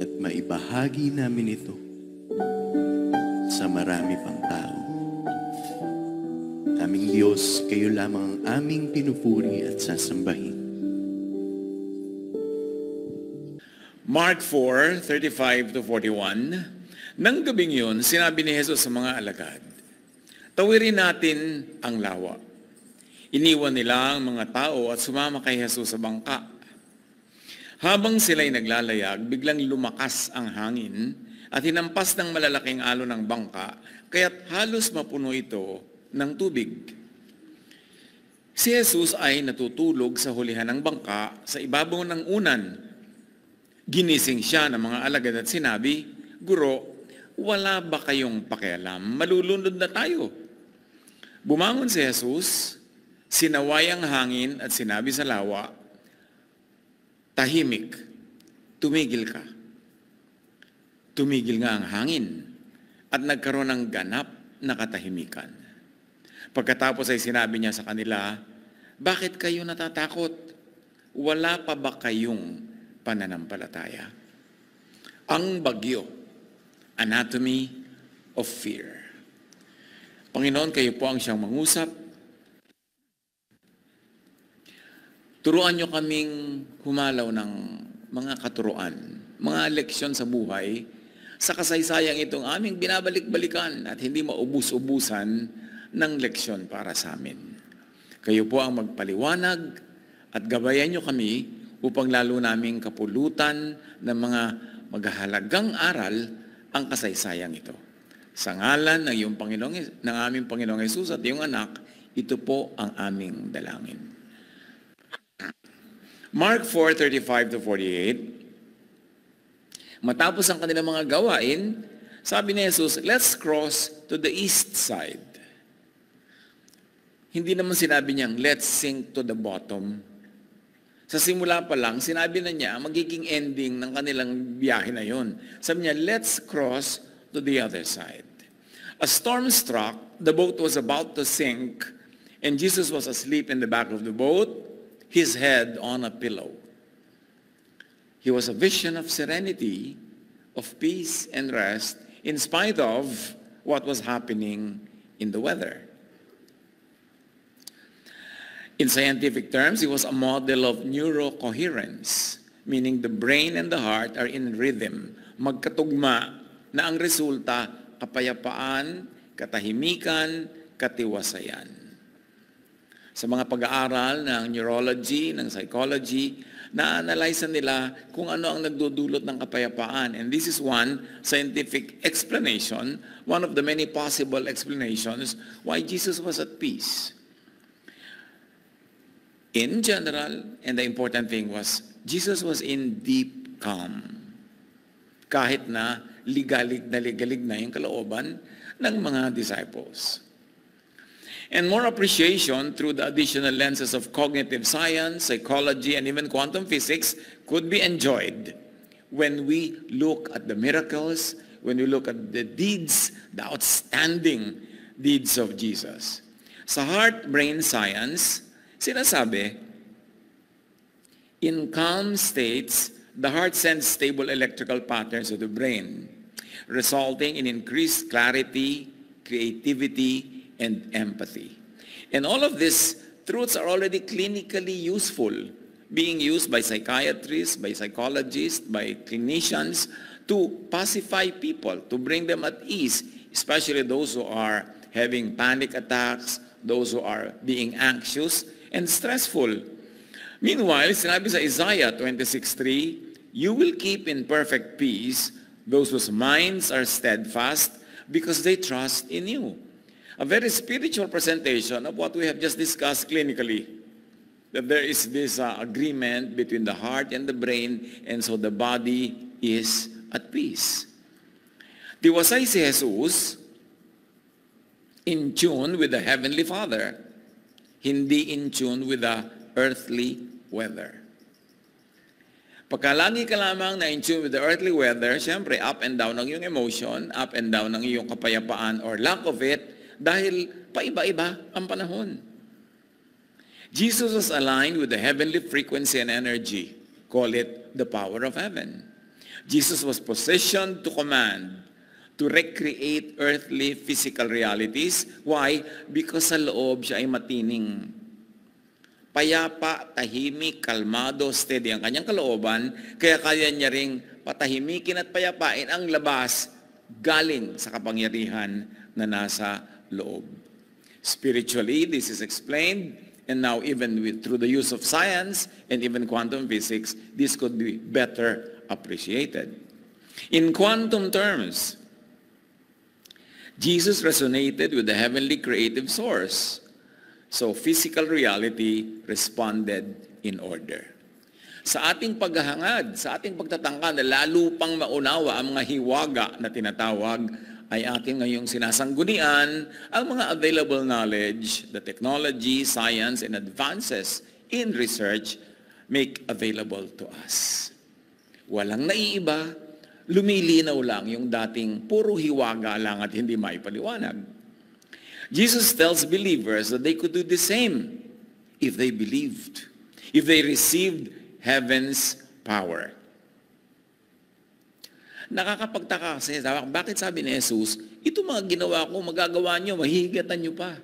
at maibahagi namin ito sa marami pang tao. Aming Diyos, kayo lamang ang aming pinupuri at sasambahin. Mark 4:35-41. Nang gabing yun, sinabi ni Jesus sa mga alagad, tawirin natin ang lawa. Iniwan nila ang mga tao at sumama kay Jesus sa bangka. Habang sila'y naglalayag, biglang lumakas ang hangin at hinampas ng malalaking alon ng bangka, kaya't halos mapuno ito ng tubig. Si Jesus ay natutulog sa hulihan ng bangka sa ibabaw ng unan. Ginising siya ng mga alagad at sinabi, Guro, wala ba kayong pakialam? Malulunod na tayo. Bumangon si Jesus, sinaway ang hangin at sinabi sa lawa, tahimik, tumigil ka. Tumigil nga ang hangin at nagkaroon ng ganap na katahimikan. Pagkatapos ay sinabi niya sa kanila, bakit kayo natatakot? Wala pa ba kayong pananampalataya? Ang bagyo, anatomy of fear. Panginoon, kayo po ang siyang mangusap. Turuan niyo kaming humalaw ng mga katuruan, mga leksyon sa buhay, sa kasaysayang itong aming binabalik-balikan at hindi maubus-ubusan ng leksyon para sa amin. Kayo po ang magpaliwanag at gabayan niyo kami upang lalo naming kapulutan ng mga maghahalagang aral ang kasaysayang ito. Sa ngalan ng aming Panginoong Hesus at iyong anak, ito po ang aming dalangin. Mark 4:35-48. Matapos ang kanilang mga gawain, sabi ni Jesus, let's cross to the east side. Hindi naman sinabi niyang, let's sink to the bottom. Sa simula pa lang, sinabi na niya, magiging ending ng kanilang biyahe na yon. Sabi niya, let's cross to the other side. A storm struck, the boat was about to sink, and Jesus was asleep in the back of the boat, his head on a pillow. He was a vision of serenity, of peace and rest, in spite of what was happening in the weather. In scientific terms, he was a model of neurocoherence, meaning the brain and the heart are in rhythm, magkatugma na ang resulta, kapayapaan, katahimikan, katiwasayan. Sa mga pag-aaral ng neurology, ng psychology, na-analyze nila kung ano ang nagdudulot ng kapayapaan. And this is one scientific explanation, one of the many possible explanations why Jesus was at peace. In general, and the important thing was, Jesus was in deep calm. Kahit na ligalig na yung kalooban ng mga disciples. And more appreciation through the additional lenses of cognitive science, psychology, and even quantum physics could be enjoyed when we look at the miracles, when we look at the deeds, the outstanding deeds of Jesus. Sa heart-brain science, sinasabi, in calm states, the heart sends stable electrical patterns to the brain, resulting in increased clarity, creativity, and empathy. And all of these truths are already clinically useful, being used by psychiatrists, by psychologists, by clinicians to pacify people, to bring them at ease, especially those who are having panic attacks, those who are being anxious and stressful. Meanwhile, sinabi sa Isaiah 26:3, you will keep in perfect peace those whose minds are steadfast because they trust in you. A very spiritual presentation of what we have just discussed clinically. That there is this agreement between the heart and the brain, and so the body is at peace. Tiwasay si Jesus in tune with the Heavenly Father, hindi in tune with the earthly weather. Pagka lagi ka lamang na in tune with the earthly weather, siyempre up and down ang iyong emotion, up and down ang iyong kapayapaan or lack of it, dahil paiba-iba ang panahon. Jesus was aligned with the heavenly frequency and energy. Call it the power of heaven. Jesus was positioned to command, to recreate earthly physical realities. Why? Because sa loob siya ay matining. Payapa, tahimik, kalmado, steady ang kanyang kalooban, kaya kaya niya ring patahimikin at payapain ang labas galing sa kapangyarihan na nasa loob. Spiritually, this is explained, and now even through the use of science and even quantum physics, this could be better appreciated. In quantum terms, Jesus resonated with the heavenly creative source. So physical reality responded in order. Sa ating paghahangad, sa ating pagtatangka na lalo pang maunawa ang mga hiwaga na tinatawag, ay ating ngayong sinasanggunian ang mga available knowledge, the technology, science, and advances in research make available to us. Walang naiiba, lumilinaw lang yung dating puro hiwaga lang at hindi maipaliwanag. Jesus tells believers that they could do the same if they believed, if they received heaven's power. Nakakapagtaka kasi, bakit sabi ni Jesus, ito mga ginawa ko, magagawa nyo, mahihigatan nyo pa.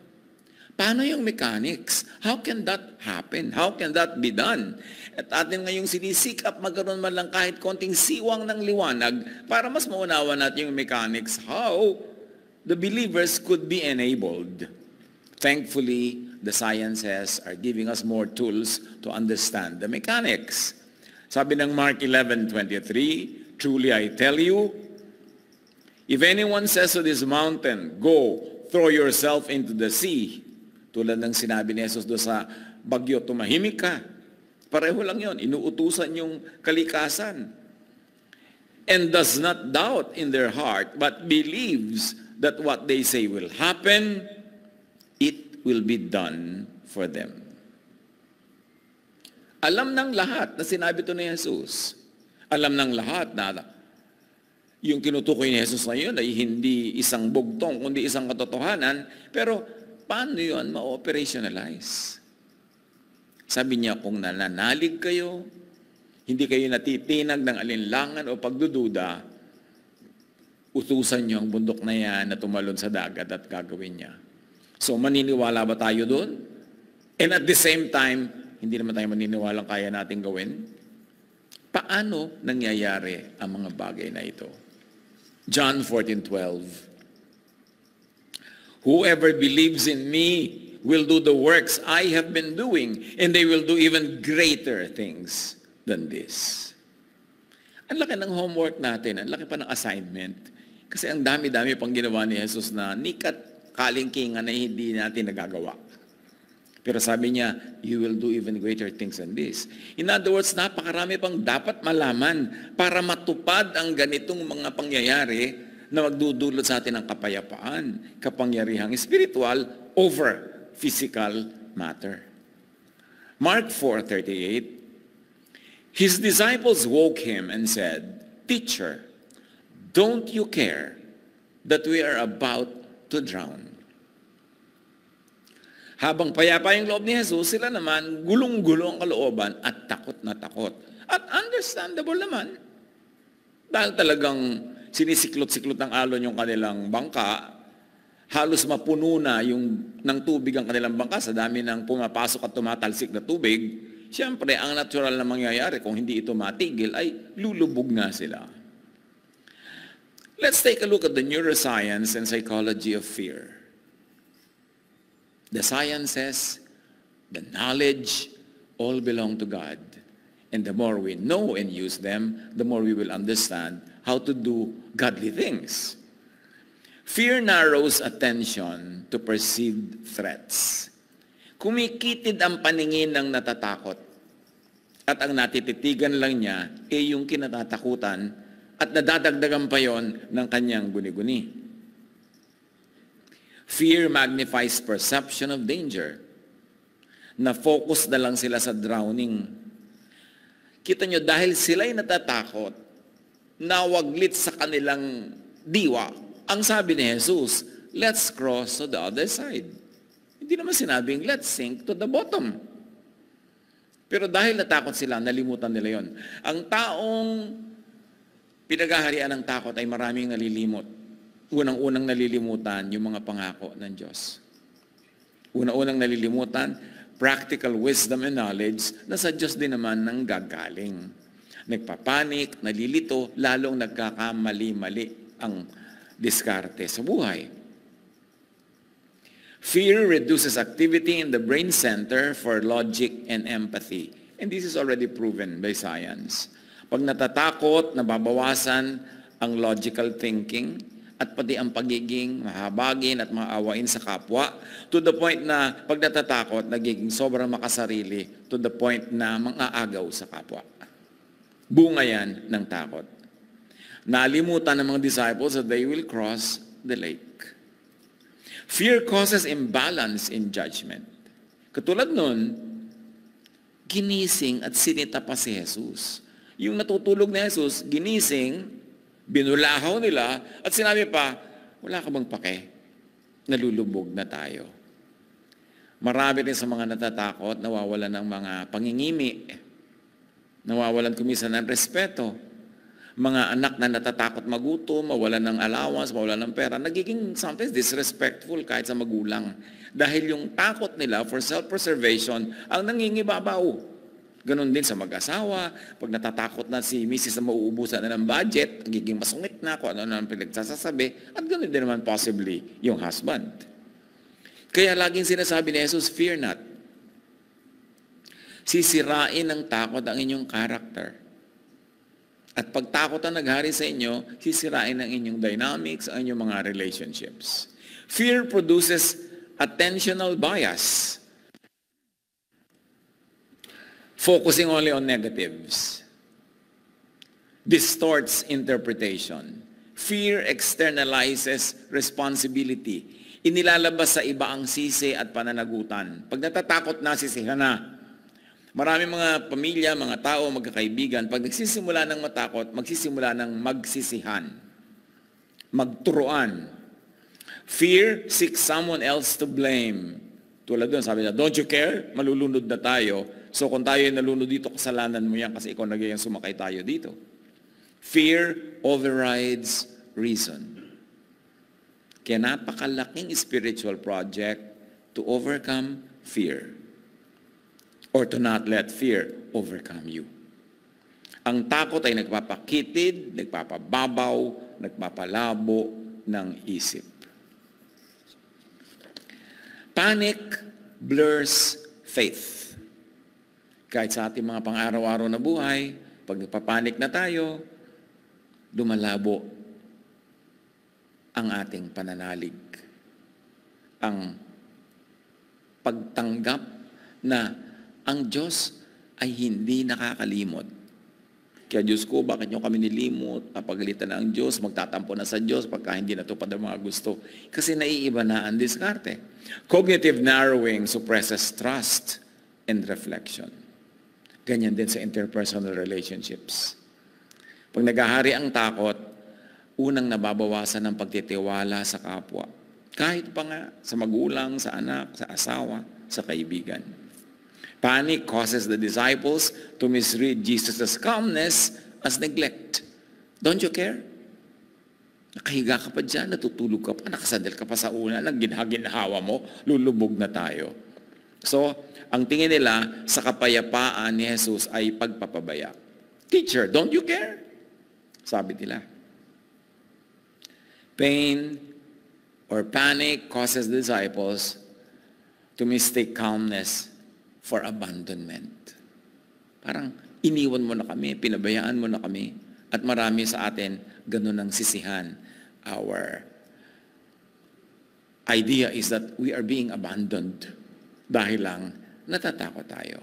Paano yung mechanics? How can that happen? How can that be done? At atin ngayong sinisikap magkaroon man lang kahit konting siwang ng liwanag para mas maunawa natin yung mechanics, how the believers could be enabled. Thankfully, the sciences are giving us more tools to understand the mechanics. Sabi ng Mark 11:23, truly I tell you, if anyone says to this mountain, go, throw yourself into the sea, tulad ng sinabi ni Jesus doon sa bagyo, tumahimik ka. Pareho lang yon, inuutusan yung kalikasan. And does not doubt in their heart, but believes that what they say will happen, it will be done for them. Alam ng lahat na sinabi ito ni Jesus. Alam ng lahat na yung tinutukoy ni Jesus na yun ay hindi isang bugtong, kundi isang katotohanan. Pero paano yun ma-operationalize? Sabi niya, kung nananalig kayo, hindi kayo natitinag ng alinlangan o pagdududa, utusan niyo ang bundok na yan na tumalon sa dagat at gagawin niya. So, maniniwala ba tayo doon? And at the same time, hindi naman tayo maniniwalang kaya natin gawin? Paano nangyayari ang mga bagay na ito? John 14:12. Whoever believes in me will do the works I have been doing, and they will do even greater things than this. Ang laki ng homework natin, ang laki pa ng assignment. Kasi ang dami-dami pang ginawa ni Jesus na nikat kalingkingan na hindi natin nagagawa. Pero sabi niya, you will do even greater things than this. In other words, napakarami pang dapat malaman para matupad ang ganitong mga pangyayari na magdudulot sa atin ng kapayapaan, kapangyarihang spiritual over physical matter. Mark 4:38, his disciples woke him and said, Teacher, don't you care that we are about to drown? Habang payapa yung loob ni Jesus, sila naman gulong-gulo ang kalooban at takot na takot. At understandable naman. Dahil talagang sinisiklot-siklot ng alon yung kanilang bangka, halos mapuno na ng tubig ang kanilang bangka sa dami ng pumapasok at tumatalsik na tubig. Siyempre, ang natural na mangyayari kung hindi ito matigil ay lulubog na sila. Let's take a look at the neuroscience and psychology of fear. The sciences, the knowledge, all belong to God. And the more we know and use them, the more we will understand how to do godly things. Fear narrows attention to perceived threats. Kumikitid ang paningin ng natatakot. At ang natititigan lang niya ay yung kinatatakutan at nadadagdagan pa yon ng kanyang guni-guni. Fear magnifies perception of danger. Na-focus na lang sila sa drowning. Kita nyo, dahil sila'y natatakot, nawaglit sa kanilang diwa, ang sabi ni Jesus, let's cross to the other side. Hindi naman sinabing, let's sink to the bottom. Pero dahil natakot sila, nalimutan nila yon. Ang taong Pinagaharian ng takot ay maraming nalilimot. Unang-unang nalilimutan yung mga pangako ng Diyos. Unang-unang nalilimutan, practical wisdom and knowledge na sa Diyos din naman nang gagaling. Nagpapanik, nalilito, lalong nagkakamali-mali ang diskarte sa buhay. Fear reduces activity in the brain center for logic and empathy. And this is already proven by science. Pag natatakot, nababawasan ang logical thinking at pati ang pagiging mahabagin at maawain sa kapwa to the point na pag natatakot, nagiging sobrang makasarili to the point na mang-aagaw sa kapwa. Bunga yan ng takot. Nalimutan ng mga disciples that they will cross the lake. Fear causes imbalance in judgment. Katulad nun, ginising at sinita pa si Jesus. Yung natutulog ni Jesus, ginising, binulahaw nila, at sinabi pa, wala ka bang pake? Nalulubog na tayo. Marami rin sa mga natatakot, nawawalan ng mga pangingimi, nawawalan kumisan ng respeto. Mga anak na natatakot magutom, mawalan ng allowance, mawalan ng pera, nagiging sometimes disrespectful kahit sa magulang. Dahil yung takot nila for self-preservation ang nangingibabaw. Ganon din sa mag-asawa, pag natatakot na si Mrs. na mauubusan na ng budget, nagiging masungit na kung ano na pinagsasasabi, at ganon din naman possibly yung husband. Kaya laging sinasabi ni Jesus, fear not. Sisirain ng takot ang inyong character. At pag takot ang naghari sa inyo, sisirain ang inyong dynamics, ang inyong mga relationships. Fear produces attentional bias. Focusing only on negatives. Distorts interpretation. Fear externalizes responsibility. Inilalabas sa iba ang sisi at pananagutan. Pag natatakot na, sisihan na. Maraming mga pamilya, mga tao, magkakaibigan, pag nagsisimula ng matakot, magsisimula ng magsisihan. Magturuan. Fear seeks someone else to blame. Tulad doon, sabi niya, don't you care? Malulunod na tayo. So kung tayo ay nalunod dito, kasalanan mo yan kasi ikaw nagayang sumakay tayo dito. Fear overrides reason. Kaya napakalaking spiritual project to overcome fear. Or to not let fear overcome you. Ang takot ay nagpapakitid, nagpapababaw, nagpapalabo ng isip. Panic blurs faith. Kahit sa ating mga pang-araw-araw na buhay, pag nagpapanik na tayo, lumalabo ang ating pananalig. Ang pagtanggap na ang Diyos ay hindi nakakalimot. Kaya Diyos ko, bakit nyo kami nilimot? Napagalitan na ang Diyos, magtatampo na sa Diyos pagka hindi natupad ang mga gusto. Kasi naiiba na ang diskarte. Cognitive narrowing suppresses trust and reflection. Ganyan din sa interpersonal relationships. Pag naghahari ang takot, unang nababawasan ang pagtitiwala sa kapwa. Kahit pa nga sa magulang, sa anak, sa asawa, sa kaibigan. Panic causes the disciples to misread Jesus' calmness as neglect. Don't you care? Nakahiga ka pa dyan, natutulog ka pa, nakasandal ka pa sa una, nagginhawa mo, lulubog na tayo. So, ang tingin nila sa kapayapaan ni Jesus ay pagpapabaya. Teacher, don't you care? Sabi nila. Pain or panic causes the disciples to mistake calmness for abandonment. Parang iniwan mo na kami, pinabayaan mo na kami, at marami sa atin ganun ang sisihan. Our idea is that we are being abandoned dahil lang natatakot tayo.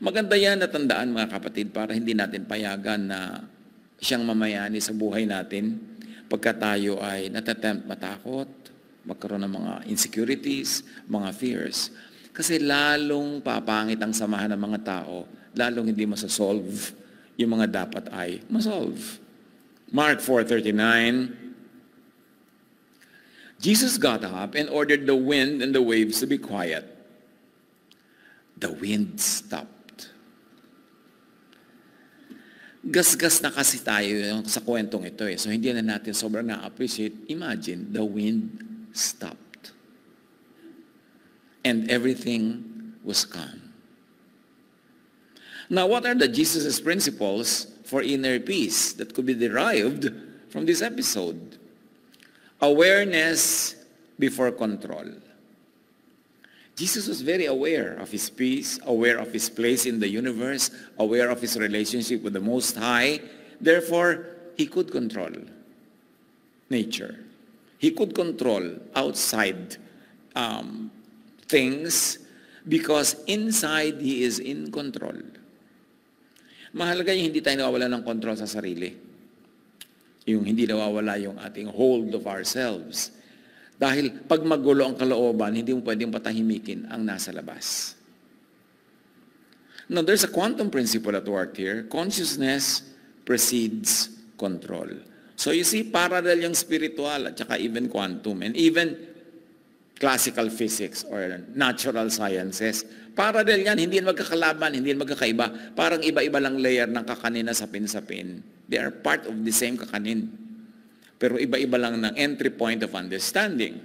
Maganda yan na tandaan mga kapatid para hindi natin payagan na siyang mamayani sa buhay natin pagka tayo ay natatempt matakot, magkaroon ng mga insecurities, mga fears. Kasi lalong papangit ang samahan ng mga tao, lalong hindi masasolve yung mga dapat ay masolve. Mark 4:39, Jesus got up and ordered the wind and the waves to be quiet. The wind stopped. Gasgas na kasi tayo sa kwentong ito eh. So hindi na natin sobrang na-appreciate. Imagine, the wind stopped. And everything was calm. Now, what are the Jesus' principles for inner peace that could be derived from this episode? Awareness before control. Jesus was very aware of his peace, aware of his place in the universe, aware of his relationship with the Most High. Therefore, he could control nature. He could control outside things because inside he is in control. Mahalaga yung hindi tayo nawawala ng control sa sarili. Yung hindi nawawala yung ating hold of ourselves. Dahil pag magulo ang kalooban, hindi mo pwedeng patahimikin ang nasa labas. Now, there's a quantum principle at work here. Consciousness precedes control. So you see, parallel yung spiritual at saka even quantum and even classical physics or natural sciences. Parallel yan, hindi yan magkakalaban, hindi yan magkakaiba. Parang iba-iba lang layer ng kakanin na sapin-sapin. They are part of the same kakanin. Pero iba-iba lang ng entry point of understanding.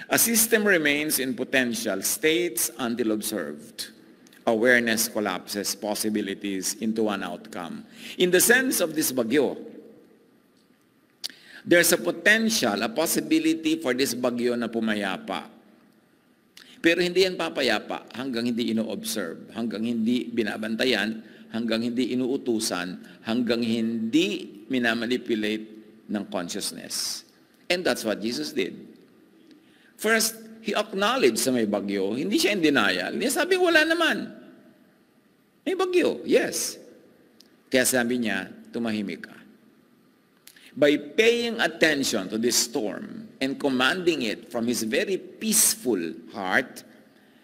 A system remains in potential states until observed. Awareness collapses possibilities into one outcome. In the sense of this bagyo, there's a potential, a possibility for this bagyo na pumayapa. Pero hindi yan papayapa hanggang hindi ino-observe, hanggang hindi binabantayan, hanggang hindi inuutusan, hanggang hindi minamanipulate ng consciousness. And that's what Jesus did. First, he acknowledged sa may bagyo. Hindi siya in denial. Hindi sabi, wala naman. May bagyo, yes. Kaya sabi niya, tumahimik ka. By paying attention to this storm and commanding it from his very peaceful heart,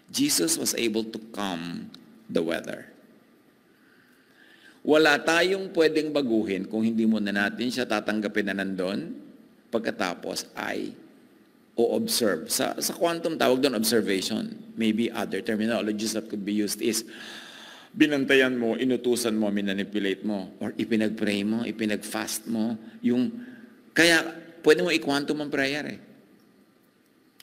Jesus was able to calm the weather. Wala tayong pwedeng baguhin kung hindi muna natin siya tatanggapin na nandun, pagkatapos ay o-observe. Sa quantum tawag doon observation. Maybe other terminologies that could be used is binantayan mo, inutusan mo, minanipulate mo, or ipinag-pray mo, ipinag-fast mo. Kaya pwede mo i-quantum ang prayer eh.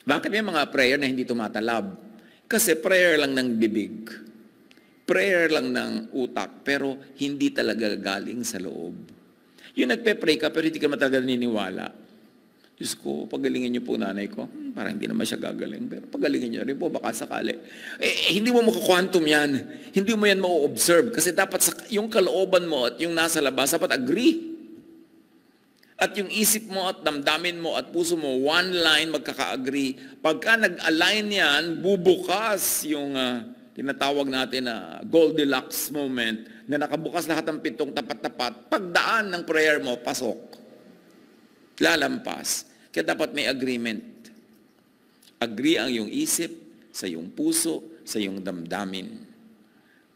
Bakit may mga prayer na hindi tumatalab? Kasi prayer lang ng bibig. Prayer lang ng utak, pero hindi talaga galing sa loob. Yung nagpe-pray ka, pero hindi ka talaga naniniwala. Diyos ko, pagalingin niyo po nanay ko. Parang hindi naman siya gagaling, pero pagalingin niyo rin po, baka sakali. Hindi mo makakwantum yan. Hindi mo yan ma-observe. Kasi dapat yung kalooban mo at yung nasa labas, dapat agree. At yung isip mo at damdamin mo at puso mo, one line magkaka-agree. Pagka nag-align yan, bubukas yung tinatawag natin na Goldilocks moment na nakabukas lahat ng pitong tapat-tapat. Pagdaan ng prayer mo, pasok. Lalampas. Kaya dapat may agreement. Agree ang iyong isip, sa iyong puso, sa iyong damdamin.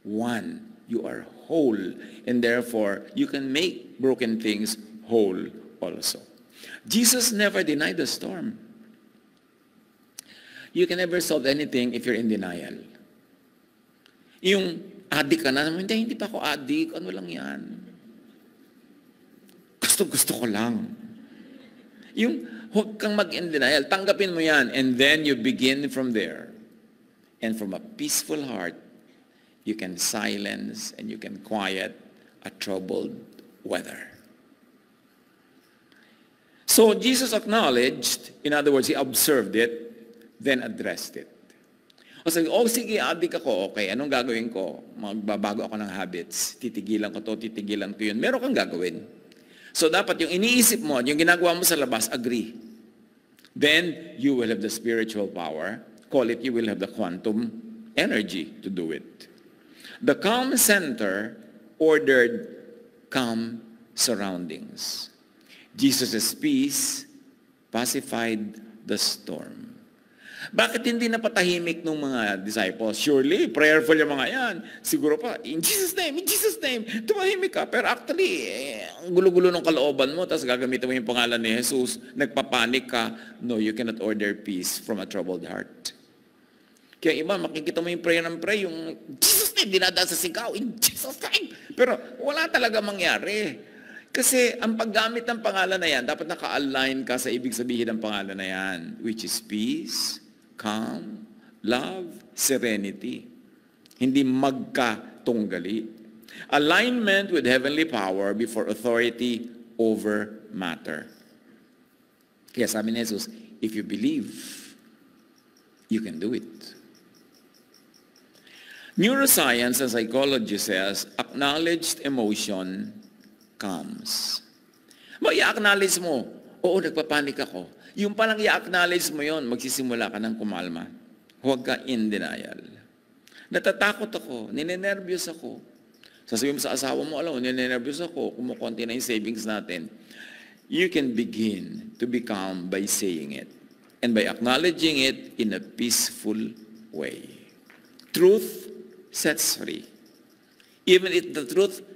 One, you are whole. And therefore, you can make broken things whole also. Jesus never denied the storm. You can never solve anything if you're in denial. Yung adik ka na, hindi pa ako adik, ano lang yan. Gusto ko lang. Yung huwag kang mag-in denial, tanggapin mo yan, and then you begin from there. And from a peaceful heart, you can silence and you can quiet a troubled weather. So Jesus acknowledged, in other words, he observed it, then addressed it. O sabi, sige, adik ako, okay, anong gagawin ko? Magbabago ako ng habits. Titigilan ko to, titigilan ko yun. Meron kang gagawin. So dapat yung iniisip mo, yung ginagawa mo sa labas, agree. Then, you will have the spiritual power. Call it, you will have the quantum energy to do it. The calm center ordered calm surroundings. Jesus' peace pacified the storm. Bakit hindi napatahimik ng mga disciples? Surely, prayerful yung mga yan. Siguro pa, in Jesus' name, tumahimik ka. Pero actually, ang gulo-gulo ng kalooban mo, tapos gagamitin mo yung pangalan ni Jesus, nagpapanik ka. No, you cannot order peace from a troubled heart. Kaya iba, makikita mo yung prayer ng pray, yung Jesus name, dinadaan sa sigaw, in Jesus name. Pero wala talaga mangyari. Kasi ang paggamit ng pangalan na yan, dapat naka-align ka sa ibig sabihin ng pangalan na yan, which is peace, calm, love, serenity. Hindi magkatunggali. Alignment with heavenly power before authority over matter. Kaya sabi ni Jesus, if you believe, you can do it. Neuroscience and psychology says, acknowledged emotion comes. I-acknowledge mo, oo, nagpapanik ako. Yung palang i-acknowledge mo yon, magsisimula ka ng kumalma. Huwag ka in denial. Natatakot ako, ninenervyos ako. Sasabihin mo sa asawa mo, alam mo, ninenervyos ako, kumukunti na yung savings natin. You can begin to be calm by saying it and by acknowledging it in a peaceful way. Truth sets free. Even if the truth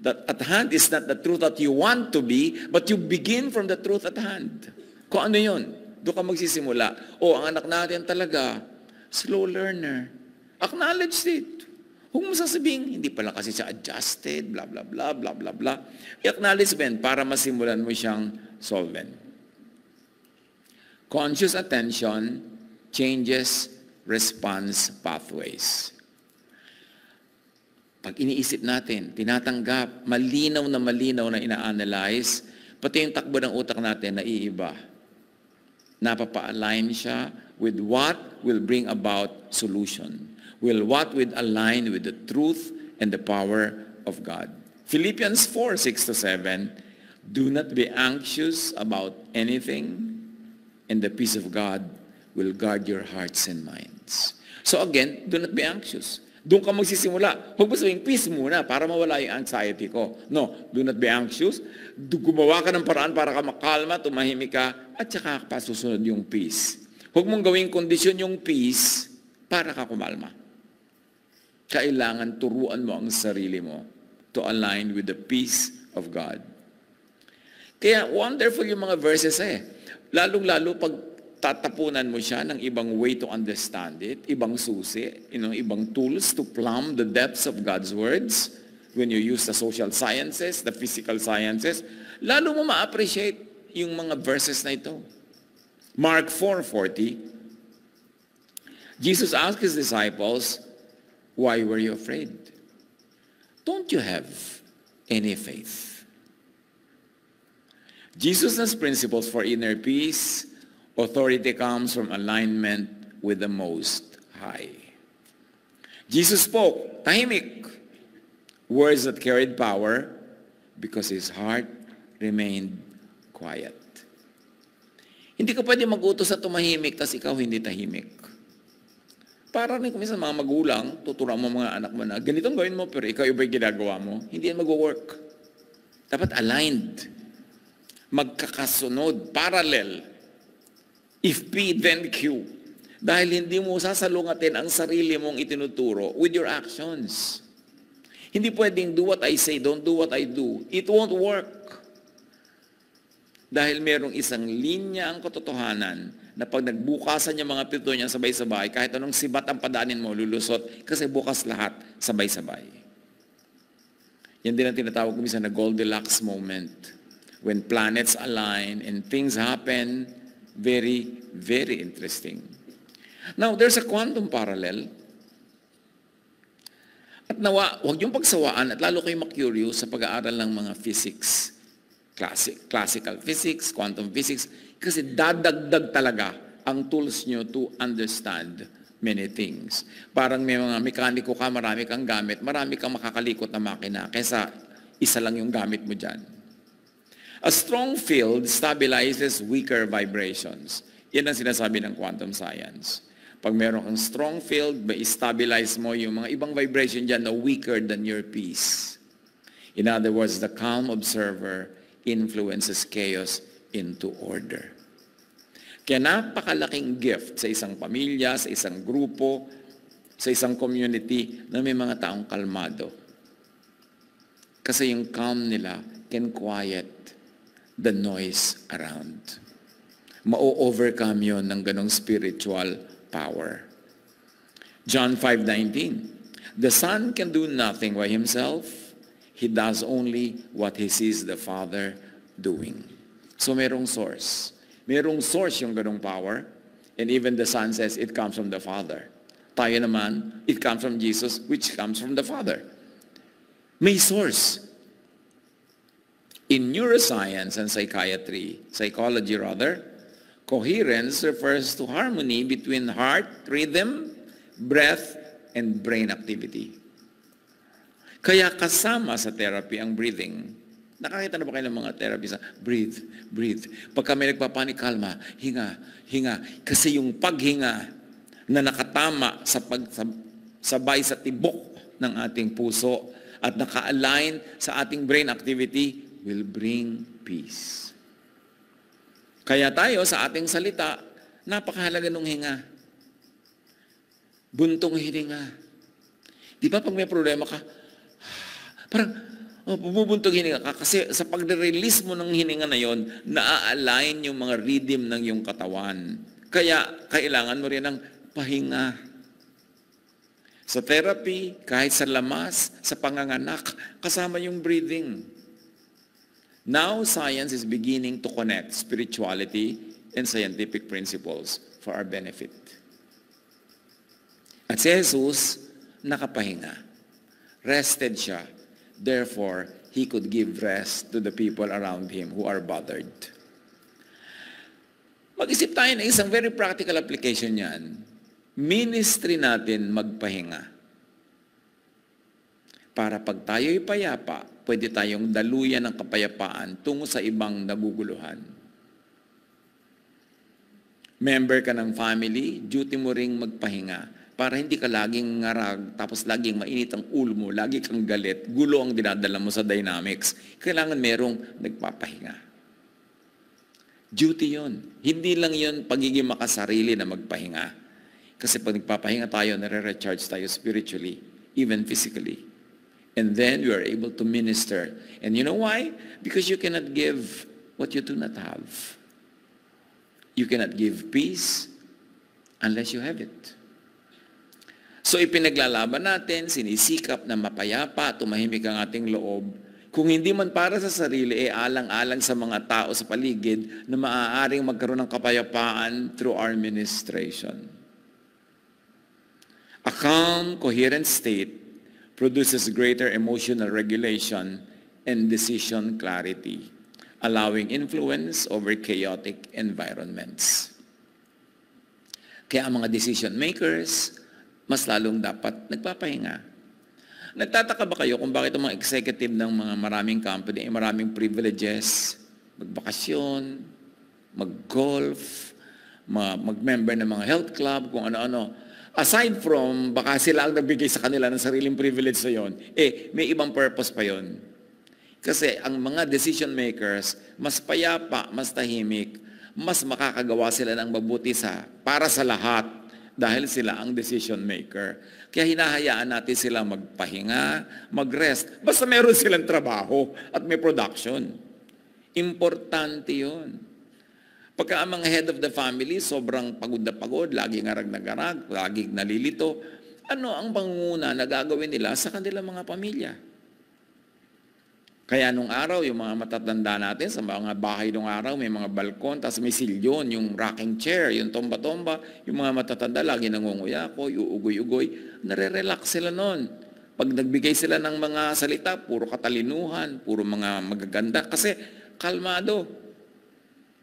that at hand is not the truth that you want to be, but you begin from the truth at hand. Kung ano yun, doon ka magsisimula. O, ang anak natin talaga, slow learner. Acknowledge it. Huwag mo sasabihin, hindi pala kasi siya adjusted, blah, blah, blah, blah, blah, blah. I-acknowledgement para masimulan mo siyang solvent. Conscious attention changes response pathways. Pag iniisip natin, tinatanggap, malinaw na ina-analyze, pati yung takbo ng utak natin naiiba. Napapa-align siya with what will bring about solution. What will align with the truth and the power of God. Philippians 4:6-7, do not be anxious about anything, and the peace of God will guard your hearts and minds. So again, do not be anxious. Doon ka magsisimula. Huwag mo sabihin, peace muna para mawala yung anxiety ko. No, do not be anxious. Gumawa ka ng paraan para ka makalma, tumahimik ka, at saka pasusunod yung peace. Huwag mong gawing kondisyon yung peace para ka kumalma. Kailangan turuan mo ang sarili mo to align with the peace of God. Kaya wonderful yung mga verses Lalong-lalo pag tatapunan mo siya ng ibang way to understand it, ibang susi, ibang tools to plumb the depths of God's words. When you use the social sciences, the physical sciences, lalo mo ma-appreciate yung mga verses na ito. Mark 4:40, Jesus asked his disciples, why were you afraid? Don't you have any faith? Jesus' principles for inner peace, authority comes from alignment with the Most High. Jesus spoke, tahimik, words that carried power because his heart remained quiet. Hindi ka pwede mag-utos sa tumahimik tas ikaw hindi tahimik. Para rin kuminsan mga magulang, tuturuan mo mga anak mo na, ganitong gawin mo pero ikaw iba yung ginagawa mo, hindi yan mag-work. Dapat aligned. Magkakasunod, parallel. If P, then Q. Dahil hindi mo sasalungatin ang sarili mong itinuturo with your actions. Hindi pwedeng do what I say, don't do what I do. It won't work. Dahil merong isang linya ang katotohanan na pag nagbukasan yung mga pito niya sabay-sabay, kahit anong sibat ang padanin mo, lulusot, kasi bukas lahat sabay-sabay. Yan din ang tinatawag ko minsan na Goldilocks moment. When planets align and things happen, very, very interesting. Now, there's a quantum parallel. At nawa, huwag yung pagsawaan at lalo kayo makurious sa pag-aaral ng mga physics. Classical physics, quantum physics, kasi dadagdag talaga ang tools nyo to understand many things. Parang may mga mekaniko ka, marami kang gamit, marami kang makakalikot na makina, kaysa isa lang yung gamit mo dyan. A strong field stabilizes weaker vibrations. Yan ang sinasabi ng quantum science. Pag meron kang strong field, ma-stabilize mo yung mga ibang vibration dyan na weaker than your peace. In other words, the calm observer influences chaos into order. Kaya napakalaking gift sa isang pamilya, sa isang grupo, sa isang community na may mga taong kalmado. Kasi yung calm nila can quiet the noise around. Ma-overcome yun ng ganong spiritual power. John 5:19. The Son can do nothing by himself. He does only what he sees the Father doing. So merong source. Merong source yung ganong power. And even the Son says it comes from the Father. Tayo naman, it comes from Jesus, which comes from the Father. May source. In neuroscience and psychology rather, coherence refers to harmony between heart, rhythm, breath, and brain activity. Kaya kasama sa therapy ang breathing. Nakakita na ba kayo ng mga therapy sa breathe, breathe. Pag kami nagpapanik, kalma, hinga, hinga. Kasi yung paghinga na nakatama sa pagsabay sa tibok ng ating puso at naka-align sa ating brain activity will bring peace. Kaya tayo sa ating salita, napakahalaga ng hinga. Buntong hininga. Di ba pag may problema ka, parang bubuntong hininga ka kasi sa pag-release mo ng hininga na yon, na-align yung mga rhythm ng iyong katawan. Kaya kailangan mo rin ng pahinga. Sa therapy, kahit sa lamas, sa panganganak, kasama yung breathing. Now, science is beginning to connect spirituality and scientific principles for our benefit. At si Jesus, nakapahinga. Rested siya. Therefore, he could give rest to the people around him who are bothered. Mag-isip tayo ng isang very practical application yan. Ministry natin magpahinga. Para pag tayo'y payapa, pwede tayong daluyan ng kapayapaan tungo sa ibang naguguluhan. Member ka ng family, duty mo ring magpahinga para hindi ka laging ngarag, tapos laging mainit ang ulo mo, lagi kang galit, gulo ang dinadala mo sa dynamics. Kailangan merong nagpapahinga. Duty yon. Hindi lang yon pagiging makasarili na magpahinga. Kasi pag nagpapahinga tayo, nare-recharge tayo spiritually, even physically. And then we are able to minister. And you know why? Because you cannot give what you do not have. You cannot give peace unless you have it. So ipinaglalaban natin, sinisikap na mapayapa, tumahimik ang ating loob. Kung hindi man para sa sarili, alang-alang sa mga tao sa paligid na maaaring magkaroon ng kapayapaan through our ministration. A calm, coherent state produces greater emotional regulation and decision clarity, allowing influence over chaotic environments. Kaya ang mga decision makers, mas lalong dapat nagpapahinga. Nagtataka ba kayo kung bakit ang mga executive ng mga maraming company ay maraming privileges, magbakasyon, mag-golf, mag-member ng mga health club, kung ano-ano. Aside from, baka sila ang nagbigay sa kanila ng sariling privilege na yon, may ibang purpose pa yon. Kasi ang mga decision makers, mas payapa, mas tahimik, mas makakagawa sila ng mabuti para sa lahat dahil sila ang decision maker. Kaya hinahayaan natin sila magpahinga, mag-rest, basta meron silang trabaho at may production. Importante yun. Pagka ang mga head of the family, sobrang pagod na pagod, laging ngarag na garag, laging nalilito, ano ang pangunguna na gagawin nila sa kanilang mga pamilya? Kaya nung araw, yung mga matatanda natin, sa mga bahay nung araw, may mga balkon, tapos may silyon, yung rocking chair, yung tomba-tomba, yung mga matatanda, lagi nangunguya ko, uugoy-ugoy, nare-relax sila noon. Pag nagbigay sila ng mga salita, puro katalinuhan, puro mga magaganda, kasi kalmado.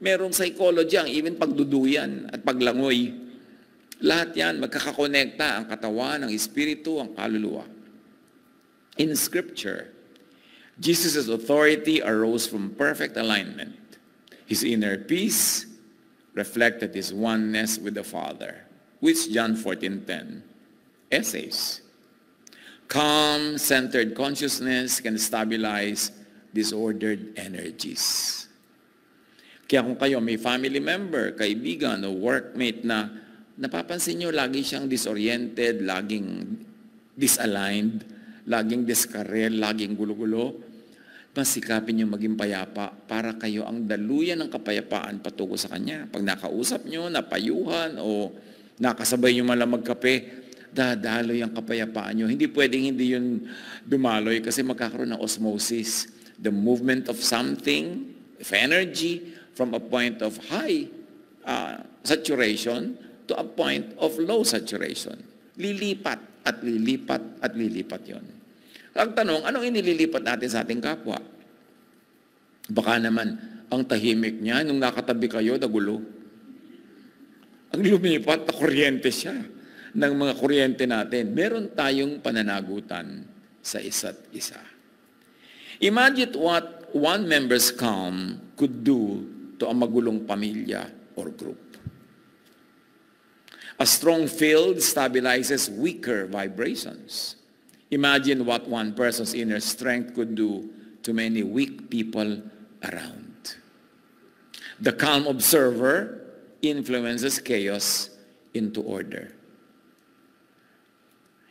Merong psychology ang even pagduduyan at paglangoy. Lahat yan, magkakakonekta ang katawan, ang espiritu, ang kaluluwa. In Scripture, Jesus' authority arose from perfect alignment. His inner peace reflected his oneness with the Father, which John 14:10 essays. Calm, centered consciousness can stabilize disordered energies. Kaya kung kayo may family member, kaibigan o workmate na napapansin nyo lagi siyang disoriented, laging disaligned, laging diskarel, laging gulo-gulo, masikapin nyo maging payapa para kayo ang daluyan ng kapayapaan patungo sa Kanya. Pag nakausap nyo, napayuhan o nakasabay nyo malang magkape, dadaloy ang kapayapaan nyo. Hindi pwedeng hindi yun dumaloy kasi magkakaroon ng osmosis. The movement of something, of energy, from a point of high saturation to a point of low saturation. Lilipat at lilipat at lilipat yun. Ang tanong, anong inililipat natin sa ating kapwa? Baka naman, ang tahimik niya, nung nakatabi kayo, nagulo. Ang lumipat, na kuryente siya ng mga kuryente natin. Meron tayong pananagutan sa isa't isa. Imagine what one member's calm could do to a magulong pamilya or group. A strong field stabilizes weaker vibrations. Imagine what one person's inner strength could do to many weak people around. The calm observer influences chaos into order.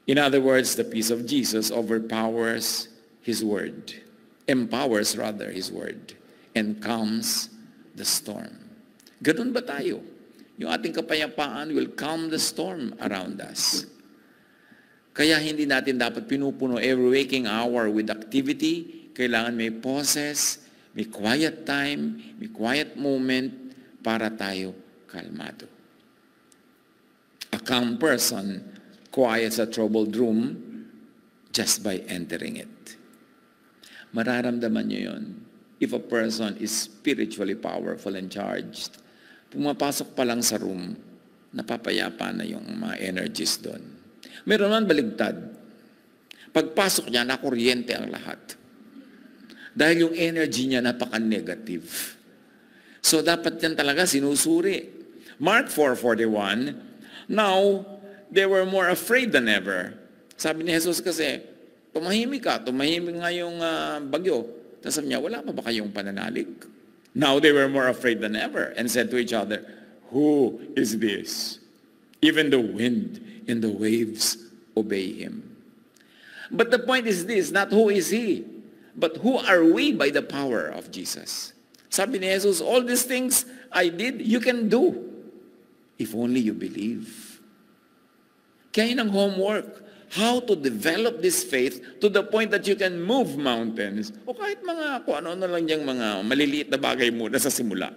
In other words, the peace of Jesus empowers His word, and calms the storm. Ganun ba tayo? Yung ating kapayapaan will calm the storm around us. Kaya hindi natin dapat pinupuno every waking hour with activity. Kailangan may pauses, may quiet time, may quiet moment para tayo kalmado. A calm person quiets a troubled room just by entering it. Mararamdaman nyo yun. If a person is spiritually powerful and charged, pumapasok pa lang sa room, napapayapa na yung mga energies doon. Meron man baligtad. Pagpasok niya, nakuryente ang lahat. Dahil yung energy niya napaka-negative. So dapat yan talaga sinusuri. Mark 4:41, now they were more afraid than ever. Sabi ni Jesus kasi, tumahimik nga yung bagyo. Tapos sabi niya, wala pa ba kayong pananalig? Now they were more afraid than ever and said to each other, who is this? Even the wind and the waves obey him. But the point is this, not who is he, but who are we by the power of Jesus? Sabi ni Jesus, all these things I did, you can do. If only you believe. Kaya yun ang homework. How to develop this faith to the point that you can move mountains. O kahit mga, kung ano-ano lang yung mga maliliit na bagay muna sa simula.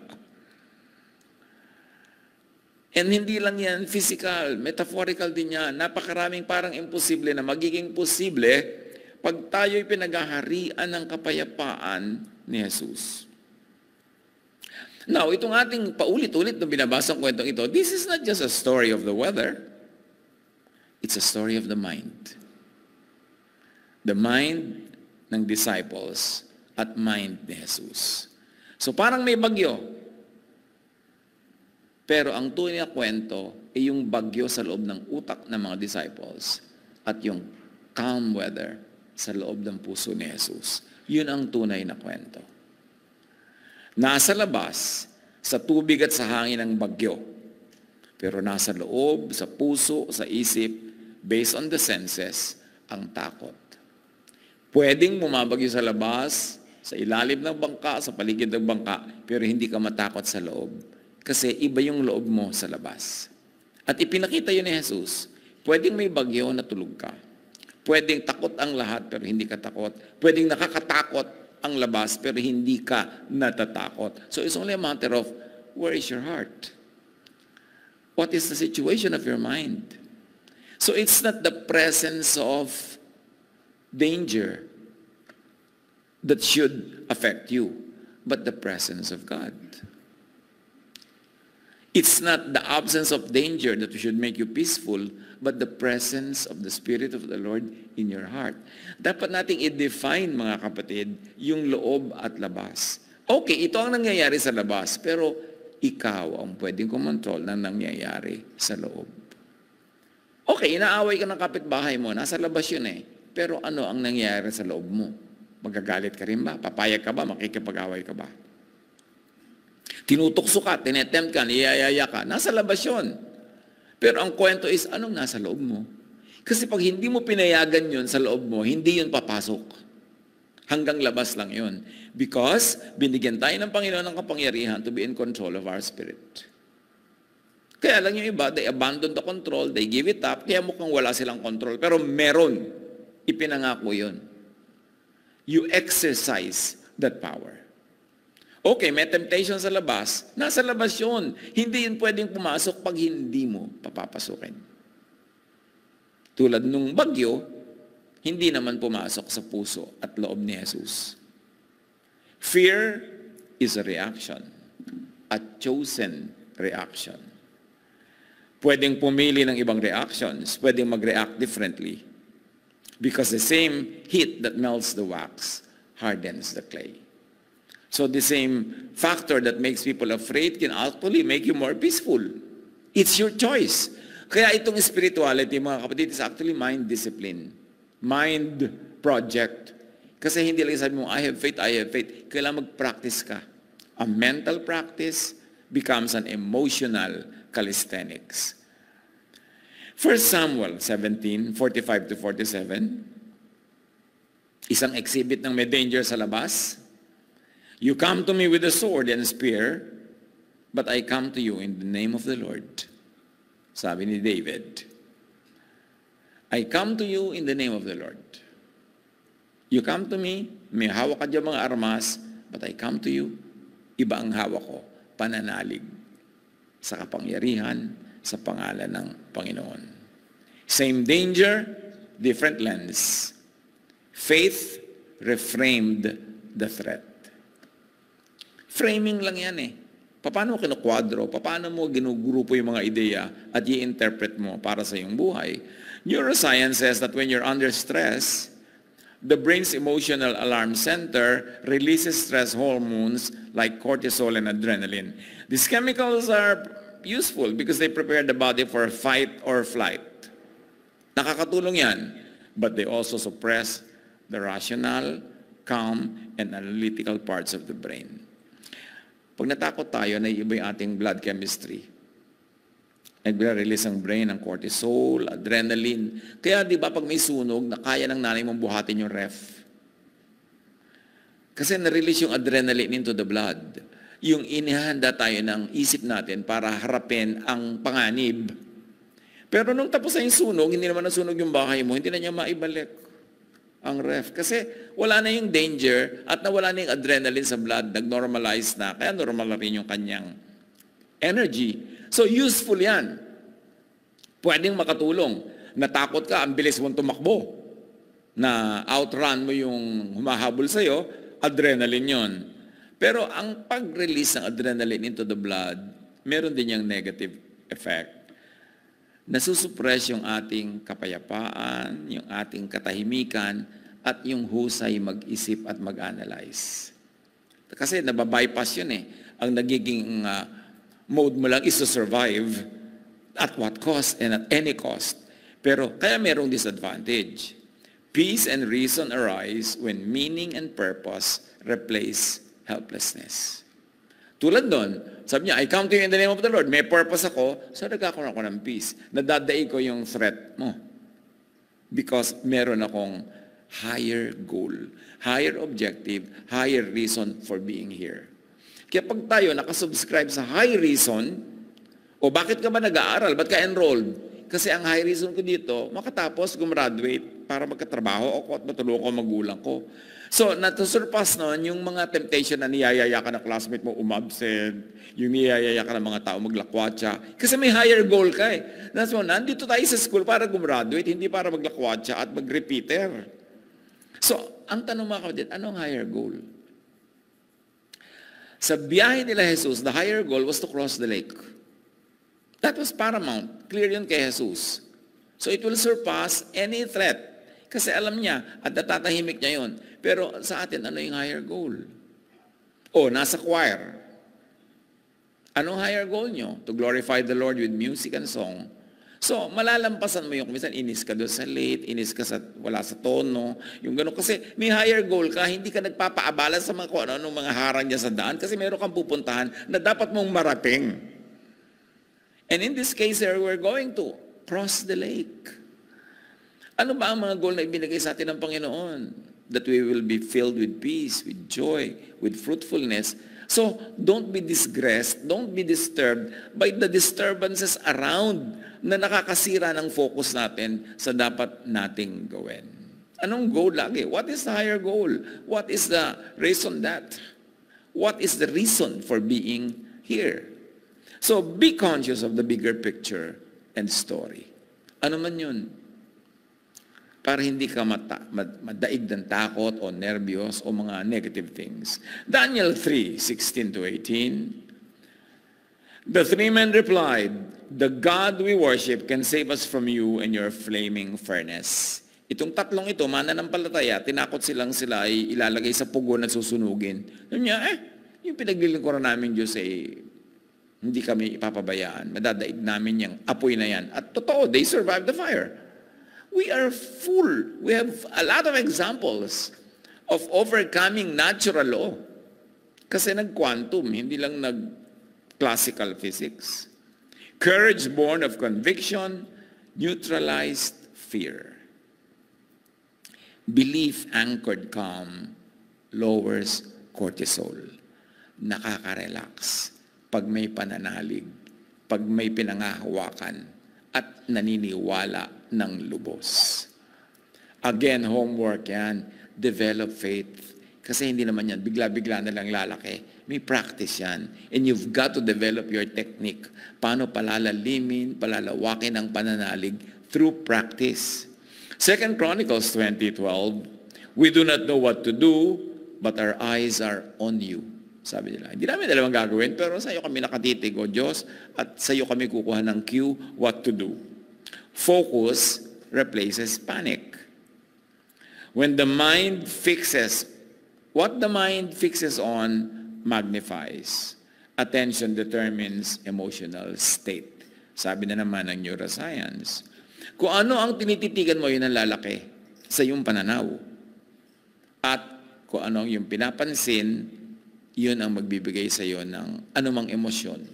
And hindi lang yan physical, metaphorical din yan. Napakaraming parang imposible na magiging posible pag tayo'y pinaghaharian ng kapayapaan ni Jesus. Now, itong ating paulit-ulit na binabasang kwentong ito, this is not just a story of the weather. It's a story of the mind. The mind ng disciples at mind ni Jesus. So parang may bagyo. Pero ang tunay na kwento ay yung bagyo sa loob ng utak ng mga disciples at yung calm weather sa loob ng puso ni Jesus. Yun ang tunay na kwento. Nasa labas, sa tubig at sa hangin ng bagyo. Pero nasa loob, sa puso, sa isip, based on the senses, ang takot. Pwedeng bumabagyo sa labas, sa ilalim ng bangka, sa paligid ng bangka, pero hindi ka matakot sa loob. Kasi iba yung loob mo sa labas. At ipinakita yun ni Jesus, pwedeng may bagyo na tulog ka. Pwedeng takot ang lahat, pero hindi ka takot. Pwedeng nakakatakot ang labas, pero hindi ka natatakot. So it's only a matter of, where is your heart? What is the situation of your mind? So it's not the presence of danger that should affect you, but the presence of God. It's not the absence of danger that should make you peaceful, but the presence of the Spirit of the Lord in your heart. Dapat nating i-define, mga kapatid, yung loob at labas. Okay, ito ang nangyayari sa labas, pero ikaw ang pwedeng kumontrol ng nangyayari sa loob. Okay, inaaway ka ng kapitbahay mo, nasa labas yun eh. Pero ano ang nangyayari sa loob mo? Magagalit ka rin ba? Papayag ka ba? Makikipag-away ka ba? Tinutukso ka, tinetempt ka, niyayaya ka, nasa labas yun. Pero ang kwento is, anong nasa loob mo? Kasi pag hindi mo pinayagan yun sa loob mo, hindi yun papasok. Hanggang labas lang yun. Because binigyan tayo ng Panginoon ng kapangyarihan to be in control of our spirit. Kaya lang yung iba, they abandon the control, they give it up, kaya mukhang wala silang control. Pero meron. Ipinangako yun. You exercise that power. Okay, may temptation sa labas. Nasa labas yun. Hindi yun pwedeng pumasok pag hindi mo papapasukin. Tulad nung bagyo, hindi naman pumasok sa puso at loob ni Jesus. Fear is a reaction. A chosen reaction. Pwedeng pumili ng ibang reactions. Pwedeng mag-react differently. Because the same heat that melts the wax hardens the clay. So the same factor that makes people afraid can actually make you more peaceful. It's your choice. Kaya itong spirituality, mga kapatid, is actually mind discipline. Mind project. Kasi hindi lang sabi mo, I have faith, I have faith. Kailangan mag-practice ka. A mental practice becomes an emotional calisthenics. 1 Samuel 17:45-47, isang exhibit ng may danger sa labas. You come to me with a sword and spear, but I come to you in the name of the Lord. Sabi ni David, I come to you in the name of the Lord. You come to me, may hawak ka dyan mga armas, but I come to you, iba ang hawak ko, pananalig sa kapangyarihan, sa pangalan ng Panginoon. Same danger, different lens. Faith reframed the threat. Framing lang yan eh. Paano mo kinukwadro? Paano mo ginugrupo yung mga ideya at i-interpret mo para sa iyong buhay? Neuroscience says that when you're under stress, the brain's emotional alarm center releases stress hormones like cortisol and adrenaline. These chemicals are useful because they prepare the body for fight or flight. Nakakatulong yan, but they also suppress the rational, calm, and analytical parts of the brain. Pag natakot tayo, naiiba yung ating blood chemistry. Nag-release ang brain ng cortisol, adrenaline. Kaya di ba pag may sunog, na kaya ng nanay mong buhatin yung ref? Kasi na-release yung adrenaline into the blood. Yung inihanda tayo ng isip natin para harapin ang panganib. Pero nung tapos na yung sunog, hindi naman nasunog yung bahay mo, hindi na niya maibalik ang ref. Kasi wala na yung danger at nawala na yung adrenaline sa blood, nag-normalize na, kaya normal na rin yung kanyang energy. So useful yan. Pwedeng makatulong. Natakot ka, ang bilis mong tumakbo. Na outrun mo yung humahabol sa'yo, adrenaline yon. Pero ang pag-release ng adrenaline into the blood, meron din yung negative effect. Nasusupress yung ating kapayapaan, yung ating katahimikan, at yung husay mag-isip at mag-analyze. Kasi nababypass yun eh. Ang nagiging mode mo lang is to survive at what cost and at any cost. Pero kaya merong disadvantage. Peace and reason arise when meaning and purpose replace helplessness. Tulad doon, sabi niya, I come to you in the name of the Lord. May purpose ako, so nagkakaroon ako ng peace. Nadadai ko yung threat mo. Because meron akong higher goal, higher objective, higher reason for being here. Kaya pag tayo nakasubscribe sa high reason, o bakit ka ba nag-aaral? Ba't ka enrolled? Kasi ang high reason ko dito, makatapos, gumraduate, para magkatrabaho ako at matulungan ko ang magulang ko. So, natusurpass nun yung mga temptation na niyayaya ka na classmate mo umabsent, yung niyayaya ka ng mga tao maglakwatsa. Kasi may higher goal ka eh. So, nandito tayo sa school para gumraduate, hindi para maglakwatsa at mag-repeater. So, ang tanong mga kapatid, anong higher goal? Sa biyahe nila Jesus, the higher goal was to cross the lake. That was paramount. Clear yun kay Jesus. So, it will surpass any threat. Kasi alam niya at natatahimik niya yun. Pero sa atin, ano yung higher goal? O, nasa choir. Anong higher goal nyo? To glorify the Lord with music and song. So, malalampasan mo yung minsan, inis ka doon sa late, inis ka sa wala sa tono, yung gano'n. Kasi may higher goal ka, hindi ka nagpapaabala sa mga kung ano mga harang niya sa daan kasi meron kang pupuntahan na dapat mong marating. And in this case, we're going to cross the lake. Ano ba ang mga goal na ibinigay sa atin ng Panginoon? That we will be filled with peace, with joy, with fruitfulness, So, don't be distressed, don't be disturbed by the disturbances around na nakakasira ng focus natin sa dapat nating gawin. Anong goal lagi? What is the higher goal? What is the reason that? What is the reason for being here? So, be conscious of the bigger picture and story. Ano man yun? Para hindi ka madaig ng takot o nervyos o mga negative things. Daniel 3:16-18. The three men replied, "The God we worship can save us from you and your flaming furnace." Itong tatlong ito, mananampalataya, tinakot sila ay ilalagay sa pugon at susunugin. Sabi niya, yung pinaglilingkuran namin Diyos hindi kami ipapabayaan. Madadaig namin yung apoy na yan. At totoo, they survived the fire. We are full. We have a lot of examples of overcoming natural law. Kasi nag-quantum, hindi lang nag-classical physics. Courage born of conviction neutralized fear. Belief anchored calm lowers cortisol. Nakaka-relax pag may pananalig, pag may pinangahawakan, at naniniwala ng lubos. Again, homework yan. Develop faith. Kasi hindi naman yan, bigla-bigla na lang lalaki. May practice yan. And you've got to develop your technique. Paano palalalimin, palalawakin ang pananalig through practice. 2 Chronicles 20:12, we do not know what to do, but our eyes are on you. Sabi nila, hindi namin alam ang gagawin, pero sa iyo kami nakatitig, O Diyos, at sa iyo kami kukuha ng cue what to do. Focus replaces panic. When the mind fixes, what the mind fixes on magnifies. Attention determines emotional state. Sabi na naman ng neuroscience. Kung ano ang tinititigan mo, yun ang lalaki sa iyong pananaw. At kung ano ang iyong pinapansin, yun ang magbibigay sa iyo ng anumang emosyon.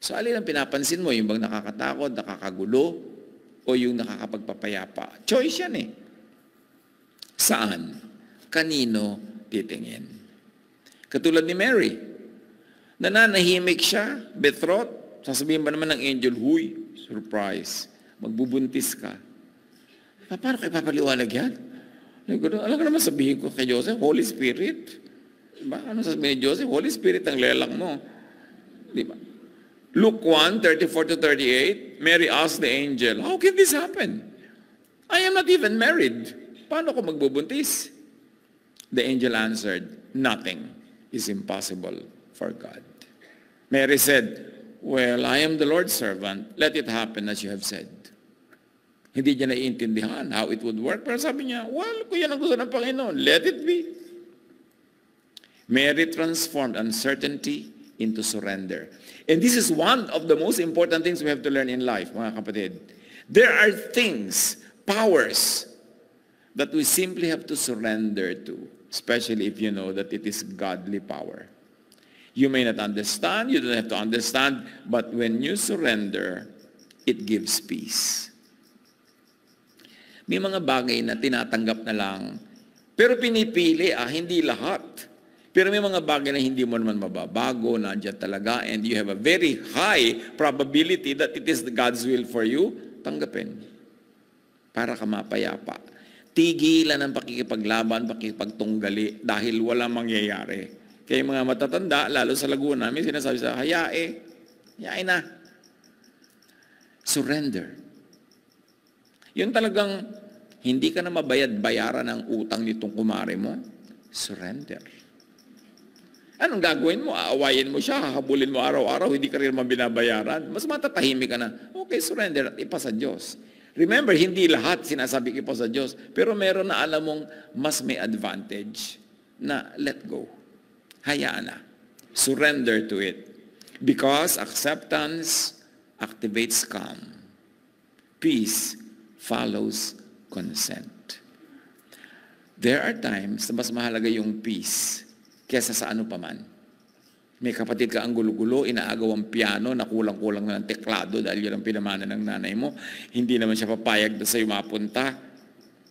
So, alin ang pinapansin mo? Yung bang nakakatakot, nakakagulo, o yung nakakapagpapayapa? Choice yan eh. Saan? Kanino titingin? Katulad ni Mary. Nananahimik siya, betrot. Sasabihin ba naman ng angel, huy, surprise, magbubuntis ka. Paano kayo papaliwanag yan? Alam ko naman sabihin ko kay Joseph, Holy Spirit. Diba? Ano sasabihin ni Joseph? Holy Spirit ang lelang mo. Diba? Luke 1:34-38, Mary asked the angel, how can this happen? I am not even married. Paano ko magbubuntis? The angel answered, nothing is impossible for God. Mary said, well, I am the Lord's servant. Let it happen as you have said. Hindi niya naiintindihan how it would work. Pero sabi niya, well, kung yan ang gusto ng Panginoon, let it be. Mary transformed uncertainty into surrender. And this is one of the most important things we have to learn in life, mga kapatid. There are things, powers, that we simply have to surrender to, especially if you know that it is godly power. You may not understand, you don't have to understand, but when you surrender, it gives peace. May mga bagay na tinatanggap na lang, pero pinipili, hindi lahat. Pero may mga bagay na hindi mo naman mababago, nandiyan talaga, and you have a very high probability that it is God's will for you, tanggapin. Para ka mapayapa. Tigilan ang pakikipaglaban, pakikipagtunggali, dahil walang mangyayari. Kaya mga matatanda, lalo sa Laguna, may sinasabi sa, hayain na. Surrender. Yun talagang, hindi ka na mabayad-bayaran ang utang nitong kumare mo, surrender. Anong gagawin mo? Aawayin mo siya, hahabulin mo araw-araw, hindi ka rin mabinabayaran. Mas matatahimik ka na, okay, surrender at ipa sa Diyos. Remember, hindi lahat sinasabi ipa sa Diyos, pero meron na alam mong mas may advantage na let go. Hayaan na. Surrender to it. Because acceptance activates calm. Peace follows consent. There are times na mas mahalaga yung peace kesa sa ano pa man. May kapatid ka ang gulo-gulo, inaagaw ang piano, na kulang-kulang na ng teklado dahil yun ang pinamana ng nanay mo. Hindi naman siya papayag na sa'yo mapunta.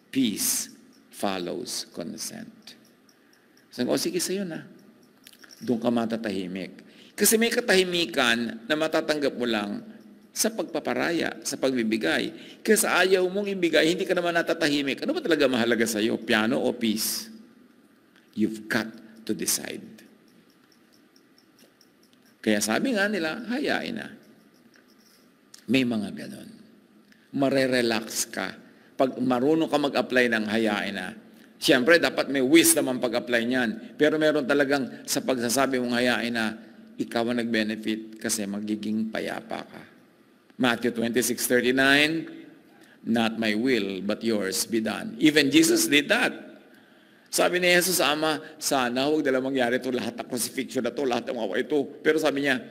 Peace follows consent. Sabi ko, sige sa'yo na. doon ka matatahimik. Kasi may katahimikan na matatanggap mo lang sa pagpaparaya, sa pagbibigay. Kasi ayaw mong ibigay, hindi ka naman natatahimik. Ano ba talaga mahalaga sa'yo? Piano o peace? You've got to decide. Kaya sabi nga nila, hayain na. May mga ganon. Marerelax ka. Pag marunong ka mag-apply ng hayain na, siyempre, dapat may wisdom ang pag-apply niyan. Pero meron talagang sa pagsasabi mong hayain na, ikaw ang nag-benefit kasi magiging payapa ka. Matthew 26:39, not my will, but yours be done. Even Jesus did that. Sabi ni Jesus sa Ama, sana huwag nila mangyari ito, lahat ng crucifixion na ito, lahat ng mga ito. Pero sabi niya,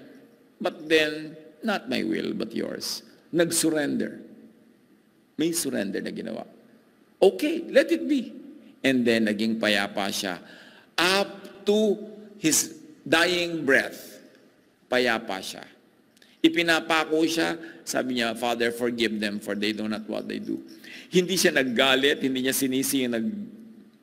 but then, not my will, but yours. Nag-surrender. May surrender na ginawa. Okay, let it be. And then, naging payapa siya. Up to his dying breath, payapa siya. Ipinapako siya, sabi niya, Father, forgive them, for they know not what they do. Hindi siya naggalit, hindi niya sinisi yung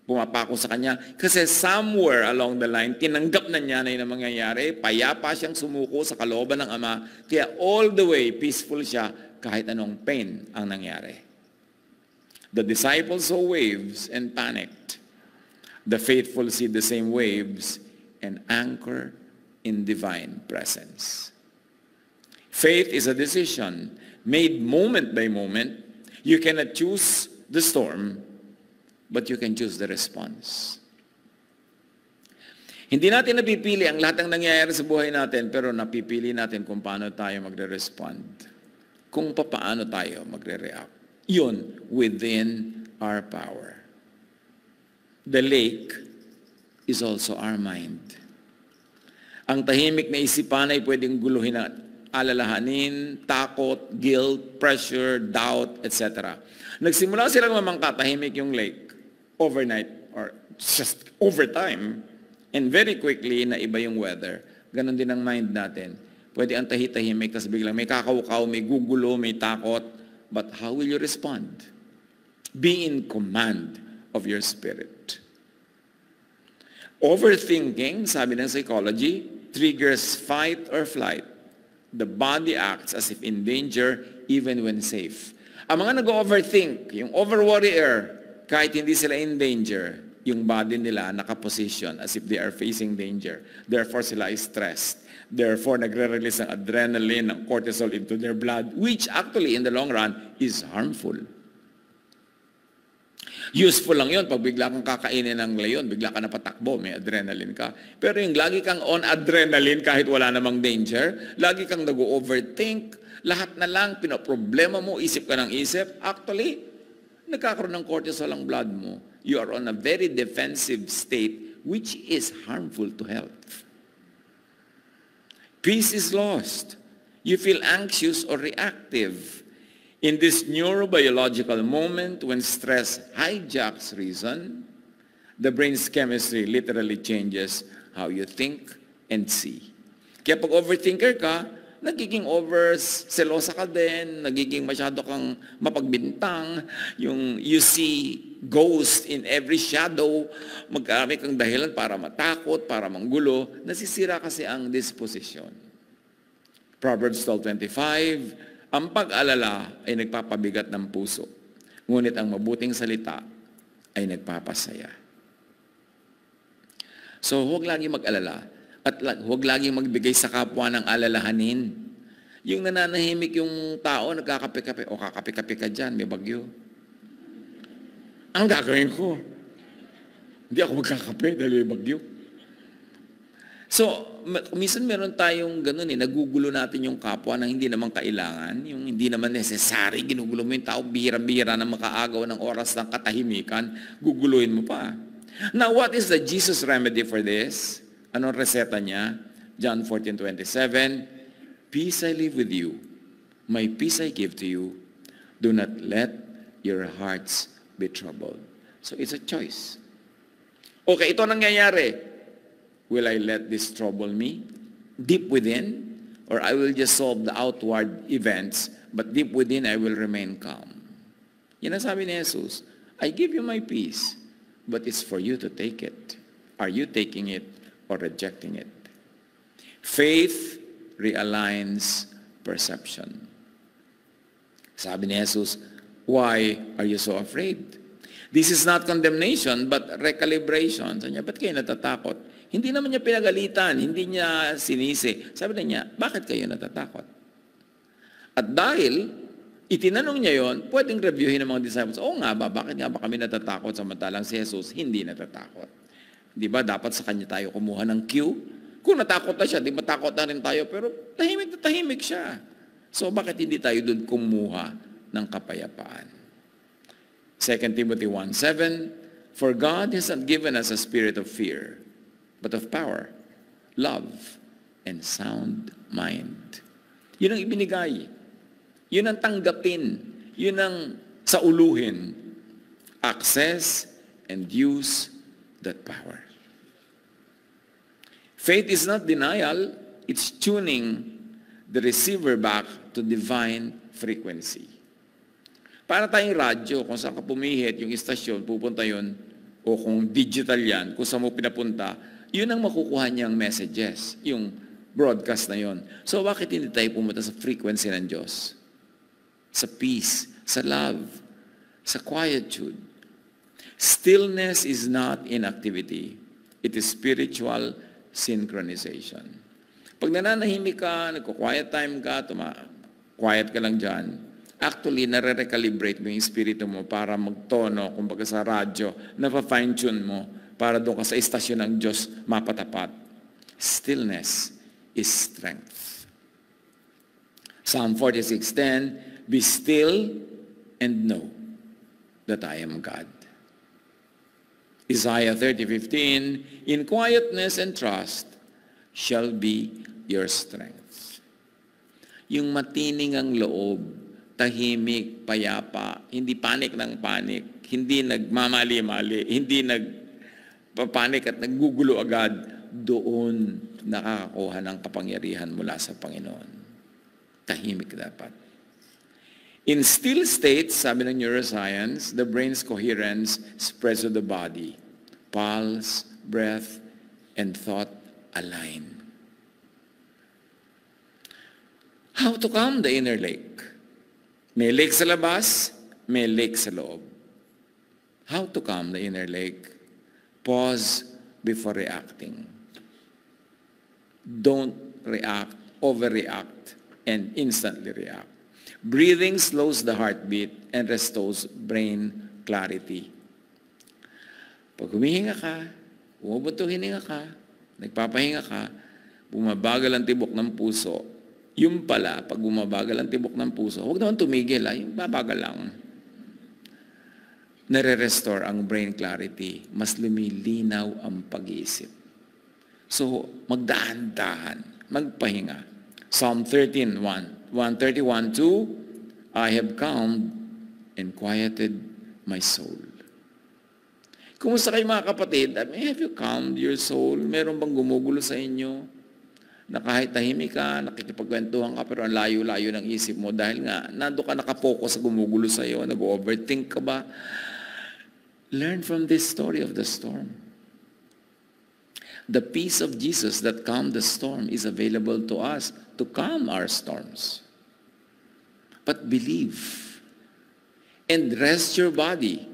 pumapako sa kanya. Kasi somewhere along the line, tinanggap na niya na yun ang mangyayari. Payapa siyang sumuko sa kalooban ng Ama. Kaya all the way, peaceful siya kahit anong pain ang nangyari. The disciples saw waves and panicked. The faithful see the same waves and anchor in divine presence. Faith is a decision made moment by moment. You cannot choose the storm, but you can choose the response. Hindi natin napipili ang lahat ng nangyayari sa buhay natin, pero napipili natin kung paano tayo magre-respond. Kung paano tayo magre-react. Yun, within our power. The lake is also our mind. Ang tahimik na isipan ay pwedeng guluhin at alalahanin, takot, guilt, pressure, doubt, etc. Nagsimula silang mamangka, tahimik yung lake overnight or just over time, and very quickly na iba yung weather. Ganon din ang mind natin. Pwede ang tahimik, tapos biglang may kakaukaw, may gugulo, may takot, but how will you respond? Be in command of your spirit. Overthinking, sabi ng psychology, triggers fight or flight. The body acts as if in danger even when safe. Ang mga nag-overthink, yung over-worrier, kahit hindi sila in danger, yung body nila nakaposition as if they are facing danger. Therefore, sila is stressed. Therefore, nagre-release ng adrenaline, ng cortisol into their blood, which actually, in the long run, is harmful. Useful lang yun. Pag bigla kang kakainin ng leon, bigla ka napatakbo, may adrenaline ka. Pero yung lagi kang on adrenaline kahit wala namang danger, lagi kang nag-overthink, lahat na lang, pinaproblema mo, isip ka ng isip, actually, nagkakaroon ng cortisol ang blood mo. You are on a very defensive state, which is harmful to health. Peace is lost. You feel anxious or reactive. In this neurobiological moment when stress hijacks reason, the brain's chemistry literally changes how you think and see. Kaya pag overthinker ka, nagiging over-selosa ka din, nagiging masyado kang mapagbintang, yung you see ghost in every shadow, magkami kang dahilan para matakot, para manggulo, nasisira kasi ang disposition. Proverbs 12:25, ang pag-alala ay nagpapabigat ng puso, ngunit ang mabuting salita ay nagpapasaya. So huwag lagi mag-alala at huwag lagi magbigay sa kapwa ng alalahanin. Yung nananahimik yung tao, nagkakape-kape, o kakape-kape ka dyan, may bagyo. Ang gagawin ko, hindi ako magkakape dahil may bagyo. So, minsan meron tayong ganun nagugulo natin yung kapwa na hindi naman kailangan, yung hindi naman necessary, ginugulo mo yung tao, bihira-bihira na makaagaw ng oras ng katahimikan, guguluhin mo pa. Now, what is the Jesus remedy for this? Anong reseta niya? John 14:27, peace I leave with you, my peace I give to you, do not let your hearts be troubled. So, it's a choice. Okay, ito nangyayari. Will I let this trouble me deep within, or I will just solve the outward events, but deep within I will remain calm? Yan ang sabi ni Jesus, I give you my peace, but it's for you to take it. Are you taking it or rejecting it? Faith realigns perception. Sabi ni Jesus, why are you so afraid? This is not condemnation, but recalibration. Sabi niya, ba't kayo natatakot? Hindi naman niya pinagalitan, hindi niya sinisi. Sabi niya, bakit kayo natatakot? At dahil itinanong niya yon, pwedeng reviewin ng mga disciples, oo nga ba, bakit nga ba kami natatakot samantalang si Jesus hindi natatakot? Di ba, dapat sa kanya tayo kumuha ng cue? Kung natakot na siya, di ba takot na rin tayo, pero tahimik na tahimik siya. So bakit hindi tayo doon kumuha ng kapayapaan? 2 Timothy 1:7, for God has not given us a spirit of fear, but of power, love, and sound mind. Yun ang ibinigay. Yun ang tanggapin. Yun ang sauluhin. Access and use that power. Faith is not denial, it's tuning the receiver back to divine frequency. Para tayong radyo, kung saan ka pumihit, yung istasyon, pupunta yun, o kung digital yan, kung saan mo pinapunta, yun ang makukuha niyang messages, yung broadcast na yun. So bakit hindi tayo pumunta sa frequency ng Diyos? Sa peace, sa love, sa quietude. Stillness is not inactivity. It is spiritual synchronization. Pag nananahimik ka, nagko-quiet time ka, quiet ka lang dyan, actually, nare-recalibrate mo yung espiritu mo para magtono, kumbaga sa radyo, na-fine-tune mo para doon ka sa istasyon ng Diyos mapatapat. Stillness is strength. Psalm 46:10, be still and know that I am God. Isaiah 30:15, in quietness and trust shall be your strength. Yung matining ang loob, tahimik, payapa, hindi panik ng panik, hindi nagmamali-mali, hindi nagpapanik at naggugulo agad, doon nakakakuha ng kapangyarihan mula sa Panginoon. Tahimik dapat. In still states, sabi ng neuroscience, the brain's coherence spreads to the body. Pulse, breath, and thought align. How to calm the inner lake? May lake sa labas, may lake sa loob. How to calm the inner lake? Pause before reacting. Don't react, overreact, and instantly react. Breathing slows the heartbeat and restores brain clarity. Pag humihinga ka, bumubuto hininga ka, nagpapahinga ka, bumabagal ang tibok ng puso. Yung pala, pag bumabagal ang tibok ng puso, huwag naman tumigil, yung babagal lang. Nare-restore ang brain clarity. Mas lumilinaw ang pag-iisip. So, magdahan-dahan, magpahinga. Psalm 131:2, I have calmed and quieted my soul. Kumusta kayo mga kapatid? Have you calmed your soul? Meron bang gumugulo sa inyo? Na kahit tahimik ka, nakikipagkwentuhan ka, pero ang layo-layo ng isip mo dahil nga, nando ka nakapokus sa gumugulo sa iyo, nag-overthink ka ba? Learn from this story of the storm. The peace of Jesus that calmed the storm is available to us to calm our storms. But believe and rest your body,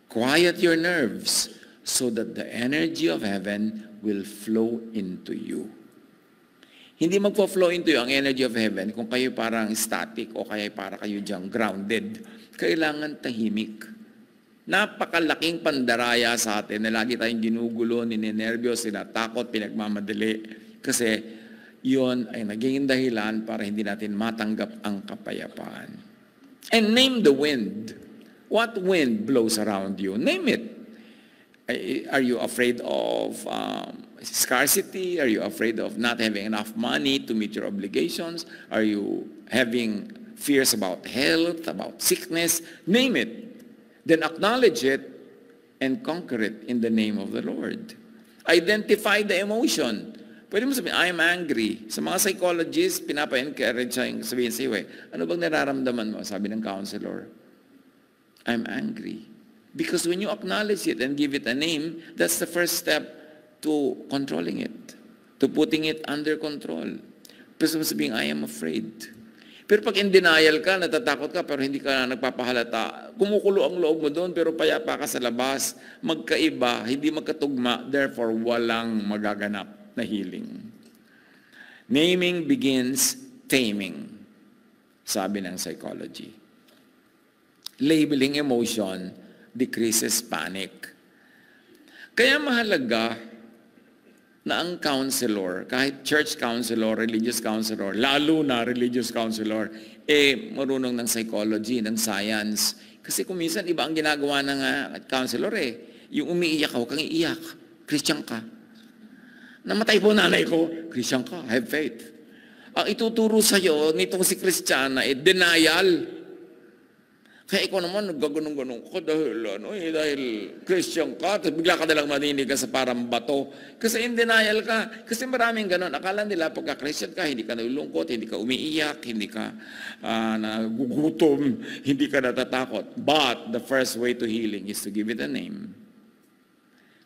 quiet your nerves, so that the energy of heaven will flow into you. Hindi magpo-flow into you ang energy of heaven kung kayo parang static o kaya para kayo diyang grounded. Kailangan tahimik. Napakalaking pandaraya sa atin na lagi tayong ginugulo, ninenervyos, sinatakot, pinagmamadali. Kasi yon ay naging dahilan para hindi natin matanggap ang kapayapaan. And name the wind. What wind blows around you? Name it. Are you afraid of scarcity? Are you afraid of not having enough money to meet your obligations? Are you having fears about health, about sickness? Name it. Then acknowledge it and conquer it in the name of the Lord. Identify the emotion. Pwede mo sabihin, I'm angry. Sa mga psychologists, pinapa-encourage siya yung sabihin sa iyo, ano bang nararamdaman mo? Sabi ng counselor, I'm angry. Because when you acknowledge it and give it a name, that's the first step to controlling it. to putting it under control. Pero sabihin, I am afraid. Pero pag in denial ka, natatakot ka, pero hindi ka nagpapahalata, kumukulo ang loob mo doon, pero payapa ka sa labas, magkaiba, hindi magkatugma, therefore walang magaganap na healing. Naming begins taming, sabi ng psychology. Labeling emotion decreases panic. Kaya mahalaga na ang counselor, kahit church counselor, religious counselor, lalo na religious counselor, marunong ng psychology, ng science. Kasi kung minsan, iba ang ginagawa ng counselor yung umiiyak ka, huwag kang iiyak. Christian ka. Namatay po nanay ko, Christian ka, have faith. Ang ituturo sa'yo, nitong si Christiana, denial. Kaya ikaw naman, naggaganong-ganong ka dahil Christian ka, tapos bigla ka nalang maninig ka sa parang bato. Kasi in denial ka. Kasi maraming ganon. Akala nila pagka Christian ka, hindi ka nalulungkot, hindi ka umiiyak, hindi ka nagugutom, hindi ka natatakot. But the first way to healing is to give it a name.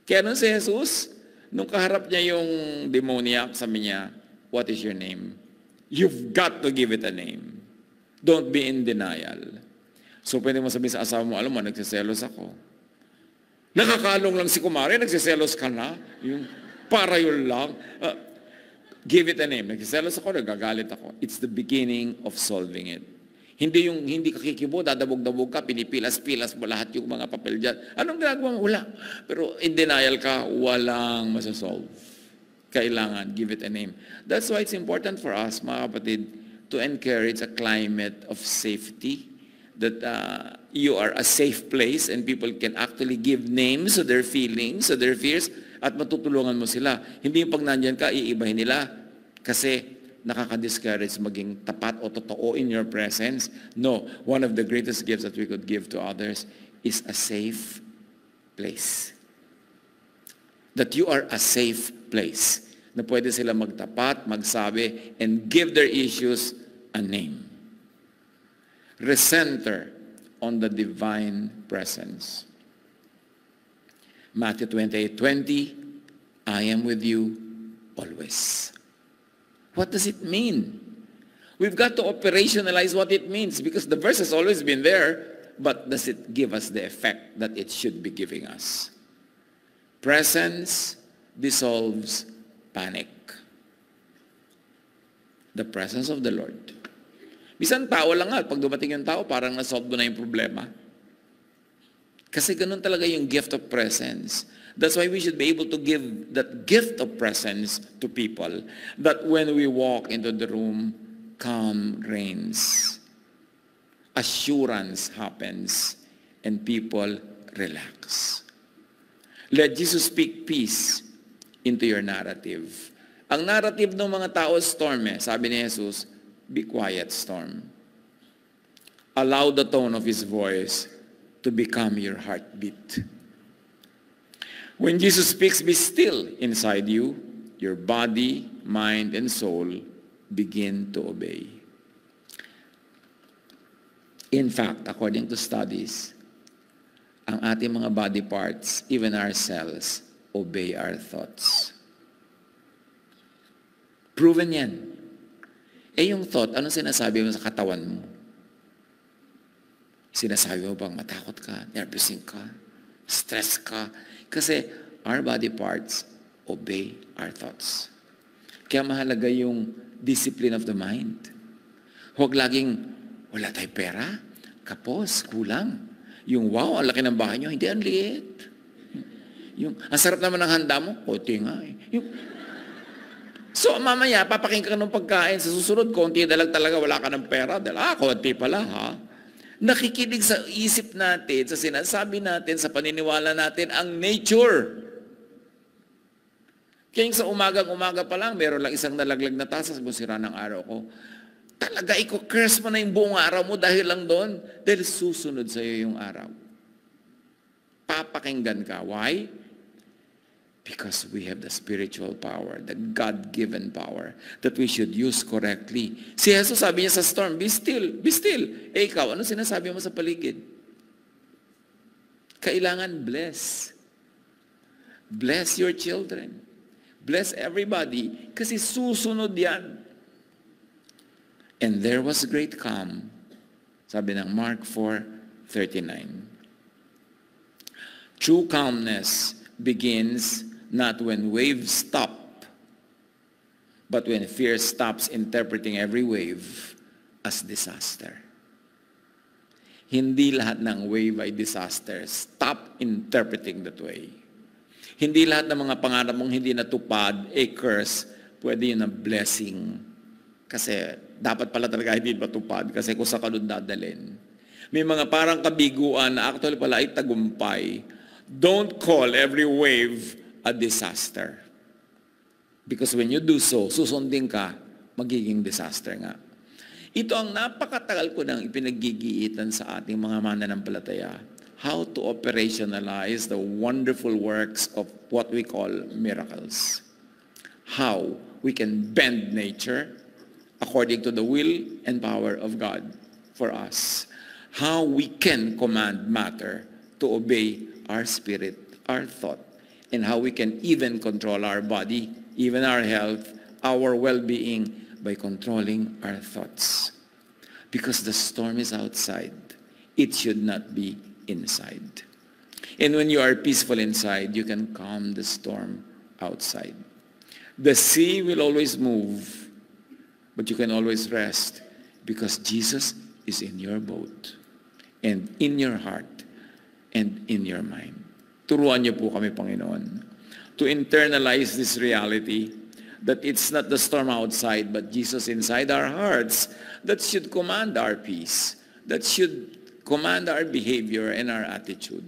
Kaya nung si Jesus, nung kaharap niya yung demoniac, sabi niya, what is your name? You've got to give it a name. Don't be in denial. So, pwede mo sabihin sa asawa mo, alam mo, nagsiselos ako. Nakakalong lang si kumare, nagsiselos ka na. Yung para yun lang. Give it a name. Nagsiselos ako, nagagalit ako. It's the beginning of solving it. Hindi ka kikibo, dadabog-dabog ka, pinipilas-pilas mo lahat yung mga papel dyan. Anong ginagawa mo? Wala. Pero in denial ka, walang masasolve. Kailangan, give it a name. That's why it's important for us, mga kapatid, to encourage a climate of safety, that you are a safe place and people can actually give names to their feelings, to their fears, at matutulungan mo sila. Hindi yung pag nandyan ka, iibahin nila kasi nakaka-discourage maging tapat o totoo in your presence. No, one of the greatest gifts that we could give to others is a safe place. That you are a safe place na pwede sila magtapat, magsabi, and give their issues a name. Recenter on the divine presence. Matthew 28:20, I am with you always. What does it mean? We've got to operationalize what it means because the verse has always been there, but does it give us the effect that it should be giving us? Presence dissolves panic. The presence of the Lord. Bisan tao lang nga, pag dumating yung tao, parang nasolve mo na yung problema. Kasi ganun talaga yung gift of presence. That's why we should be able to give that gift of presence to people. That when we walk into the room, calm reigns. Assurance happens. And people relax. Let Jesus speak peace into your narrative. Ang narrative ng mga tao, storm sabi ni Jesus, be quiet, storm. Allow the tone of His voice to become your heartbeat. When Jesus speaks, be still inside you. Your body, mind, and soul begin to obey. In fact, according to studies, ang ating mga body parts, even our cells, obey our thoughts. Proven yan. Yung thought, anong sinasabi mo sa katawan mo? Sinasabi mo bang matakot ka, nervousing ka, stress ka? Kasi our body parts obey our thoughts. Kaya mahalaga yung discipline of the mind. Huwag laging, wala tayong pera, kapos, kulang. Yung wow, ang laki ng bahay nyo, hindi, ang liit. Yung, ang sarap naman ng handa mo, konti nga So, mamaya, papakinggan ka ng pagkain. Sa susunod, konti dalag talaga, wala ka ng pera. Dahil, konti pala, ha? Nakikinig sa isip natin, sa sinasabi natin, sa paniniwala natin, ang nature. Kaya sa umagang-umaga pa lang, meron lang isang nalaglag na tasas, sira ng araw ko. Talaga, curse mo na yung buong araw mo dahil lang doon. Dahil susunod sa iyo yung araw. Papakinggan ka. Why? Because we have the spiritual power, the God-given power that we should use correctly. Si Jesus sabi niya sa storm, be still, be still. Ikaw, ano sinasabi mo sa paligid? Kailangan bless. Bless your children. Bless everybody kasi susunod yan. And there was great calm. Sabi ng Mark 4:39. True calmness begins not when waves stop, but when fear stops interpreting every wave as disaster. Hindi lahat ng wave ay disaster. Stop interpreting that way. Hindi lahat ng mga pangarap mong hindi natupad, a curse, pwede yun na blessing. Kasi dapat pala talaga hindi matupad kasi kung sa kanod dadalhin. May mga parang kabiguan na actually pala ay tagumpay. Don't call every wave a disaster. Because when you do so, susundin ka, magiging disaster nga. Ito ang napakatagal ko nang ipinaggigiitan sa ating mga mananampalataya. How to operationalize the wonderful works of what we call miracles. How we can bend nature according to the will and power of God for us. How we can command matter to obey our spirit, our thought, and how we can even control our body, even our health, our well-being by controlling our thoughts. Because the storm is outside, it should not be inside. And when you are peaceful inside, you can calm the storm outside. The sea will always move, but you can always rest because Jesus is in your boat and in your heart and in your mind. Turuan niyo po kami, Panginoon, to internalize this reality that it's not the storm outside, but Jesus inside our hearts that should command our peace, that should command our behavior and our attitude.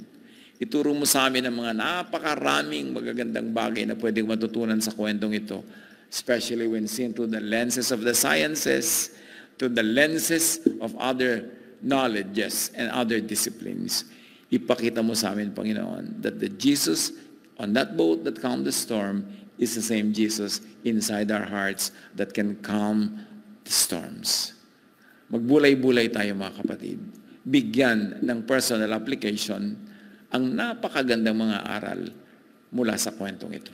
Ituro mo sa amin ang mga napakaraming magagandang bagay na pwedeng matutunan sa kwentong ito, especially when seen through the lenses of the sciences, to the lenses of other knowledges and other disciplines. Ipakita mo sa amin, Panginoon, that the Jesus on that boat that calmed the storm is the same Jesus inside our hearts that can calm the storms. Magbulay-bulay tayo, mga kapatid. Bigyan ng personal application ang napakagandang mga aral mula sa kwentong ito.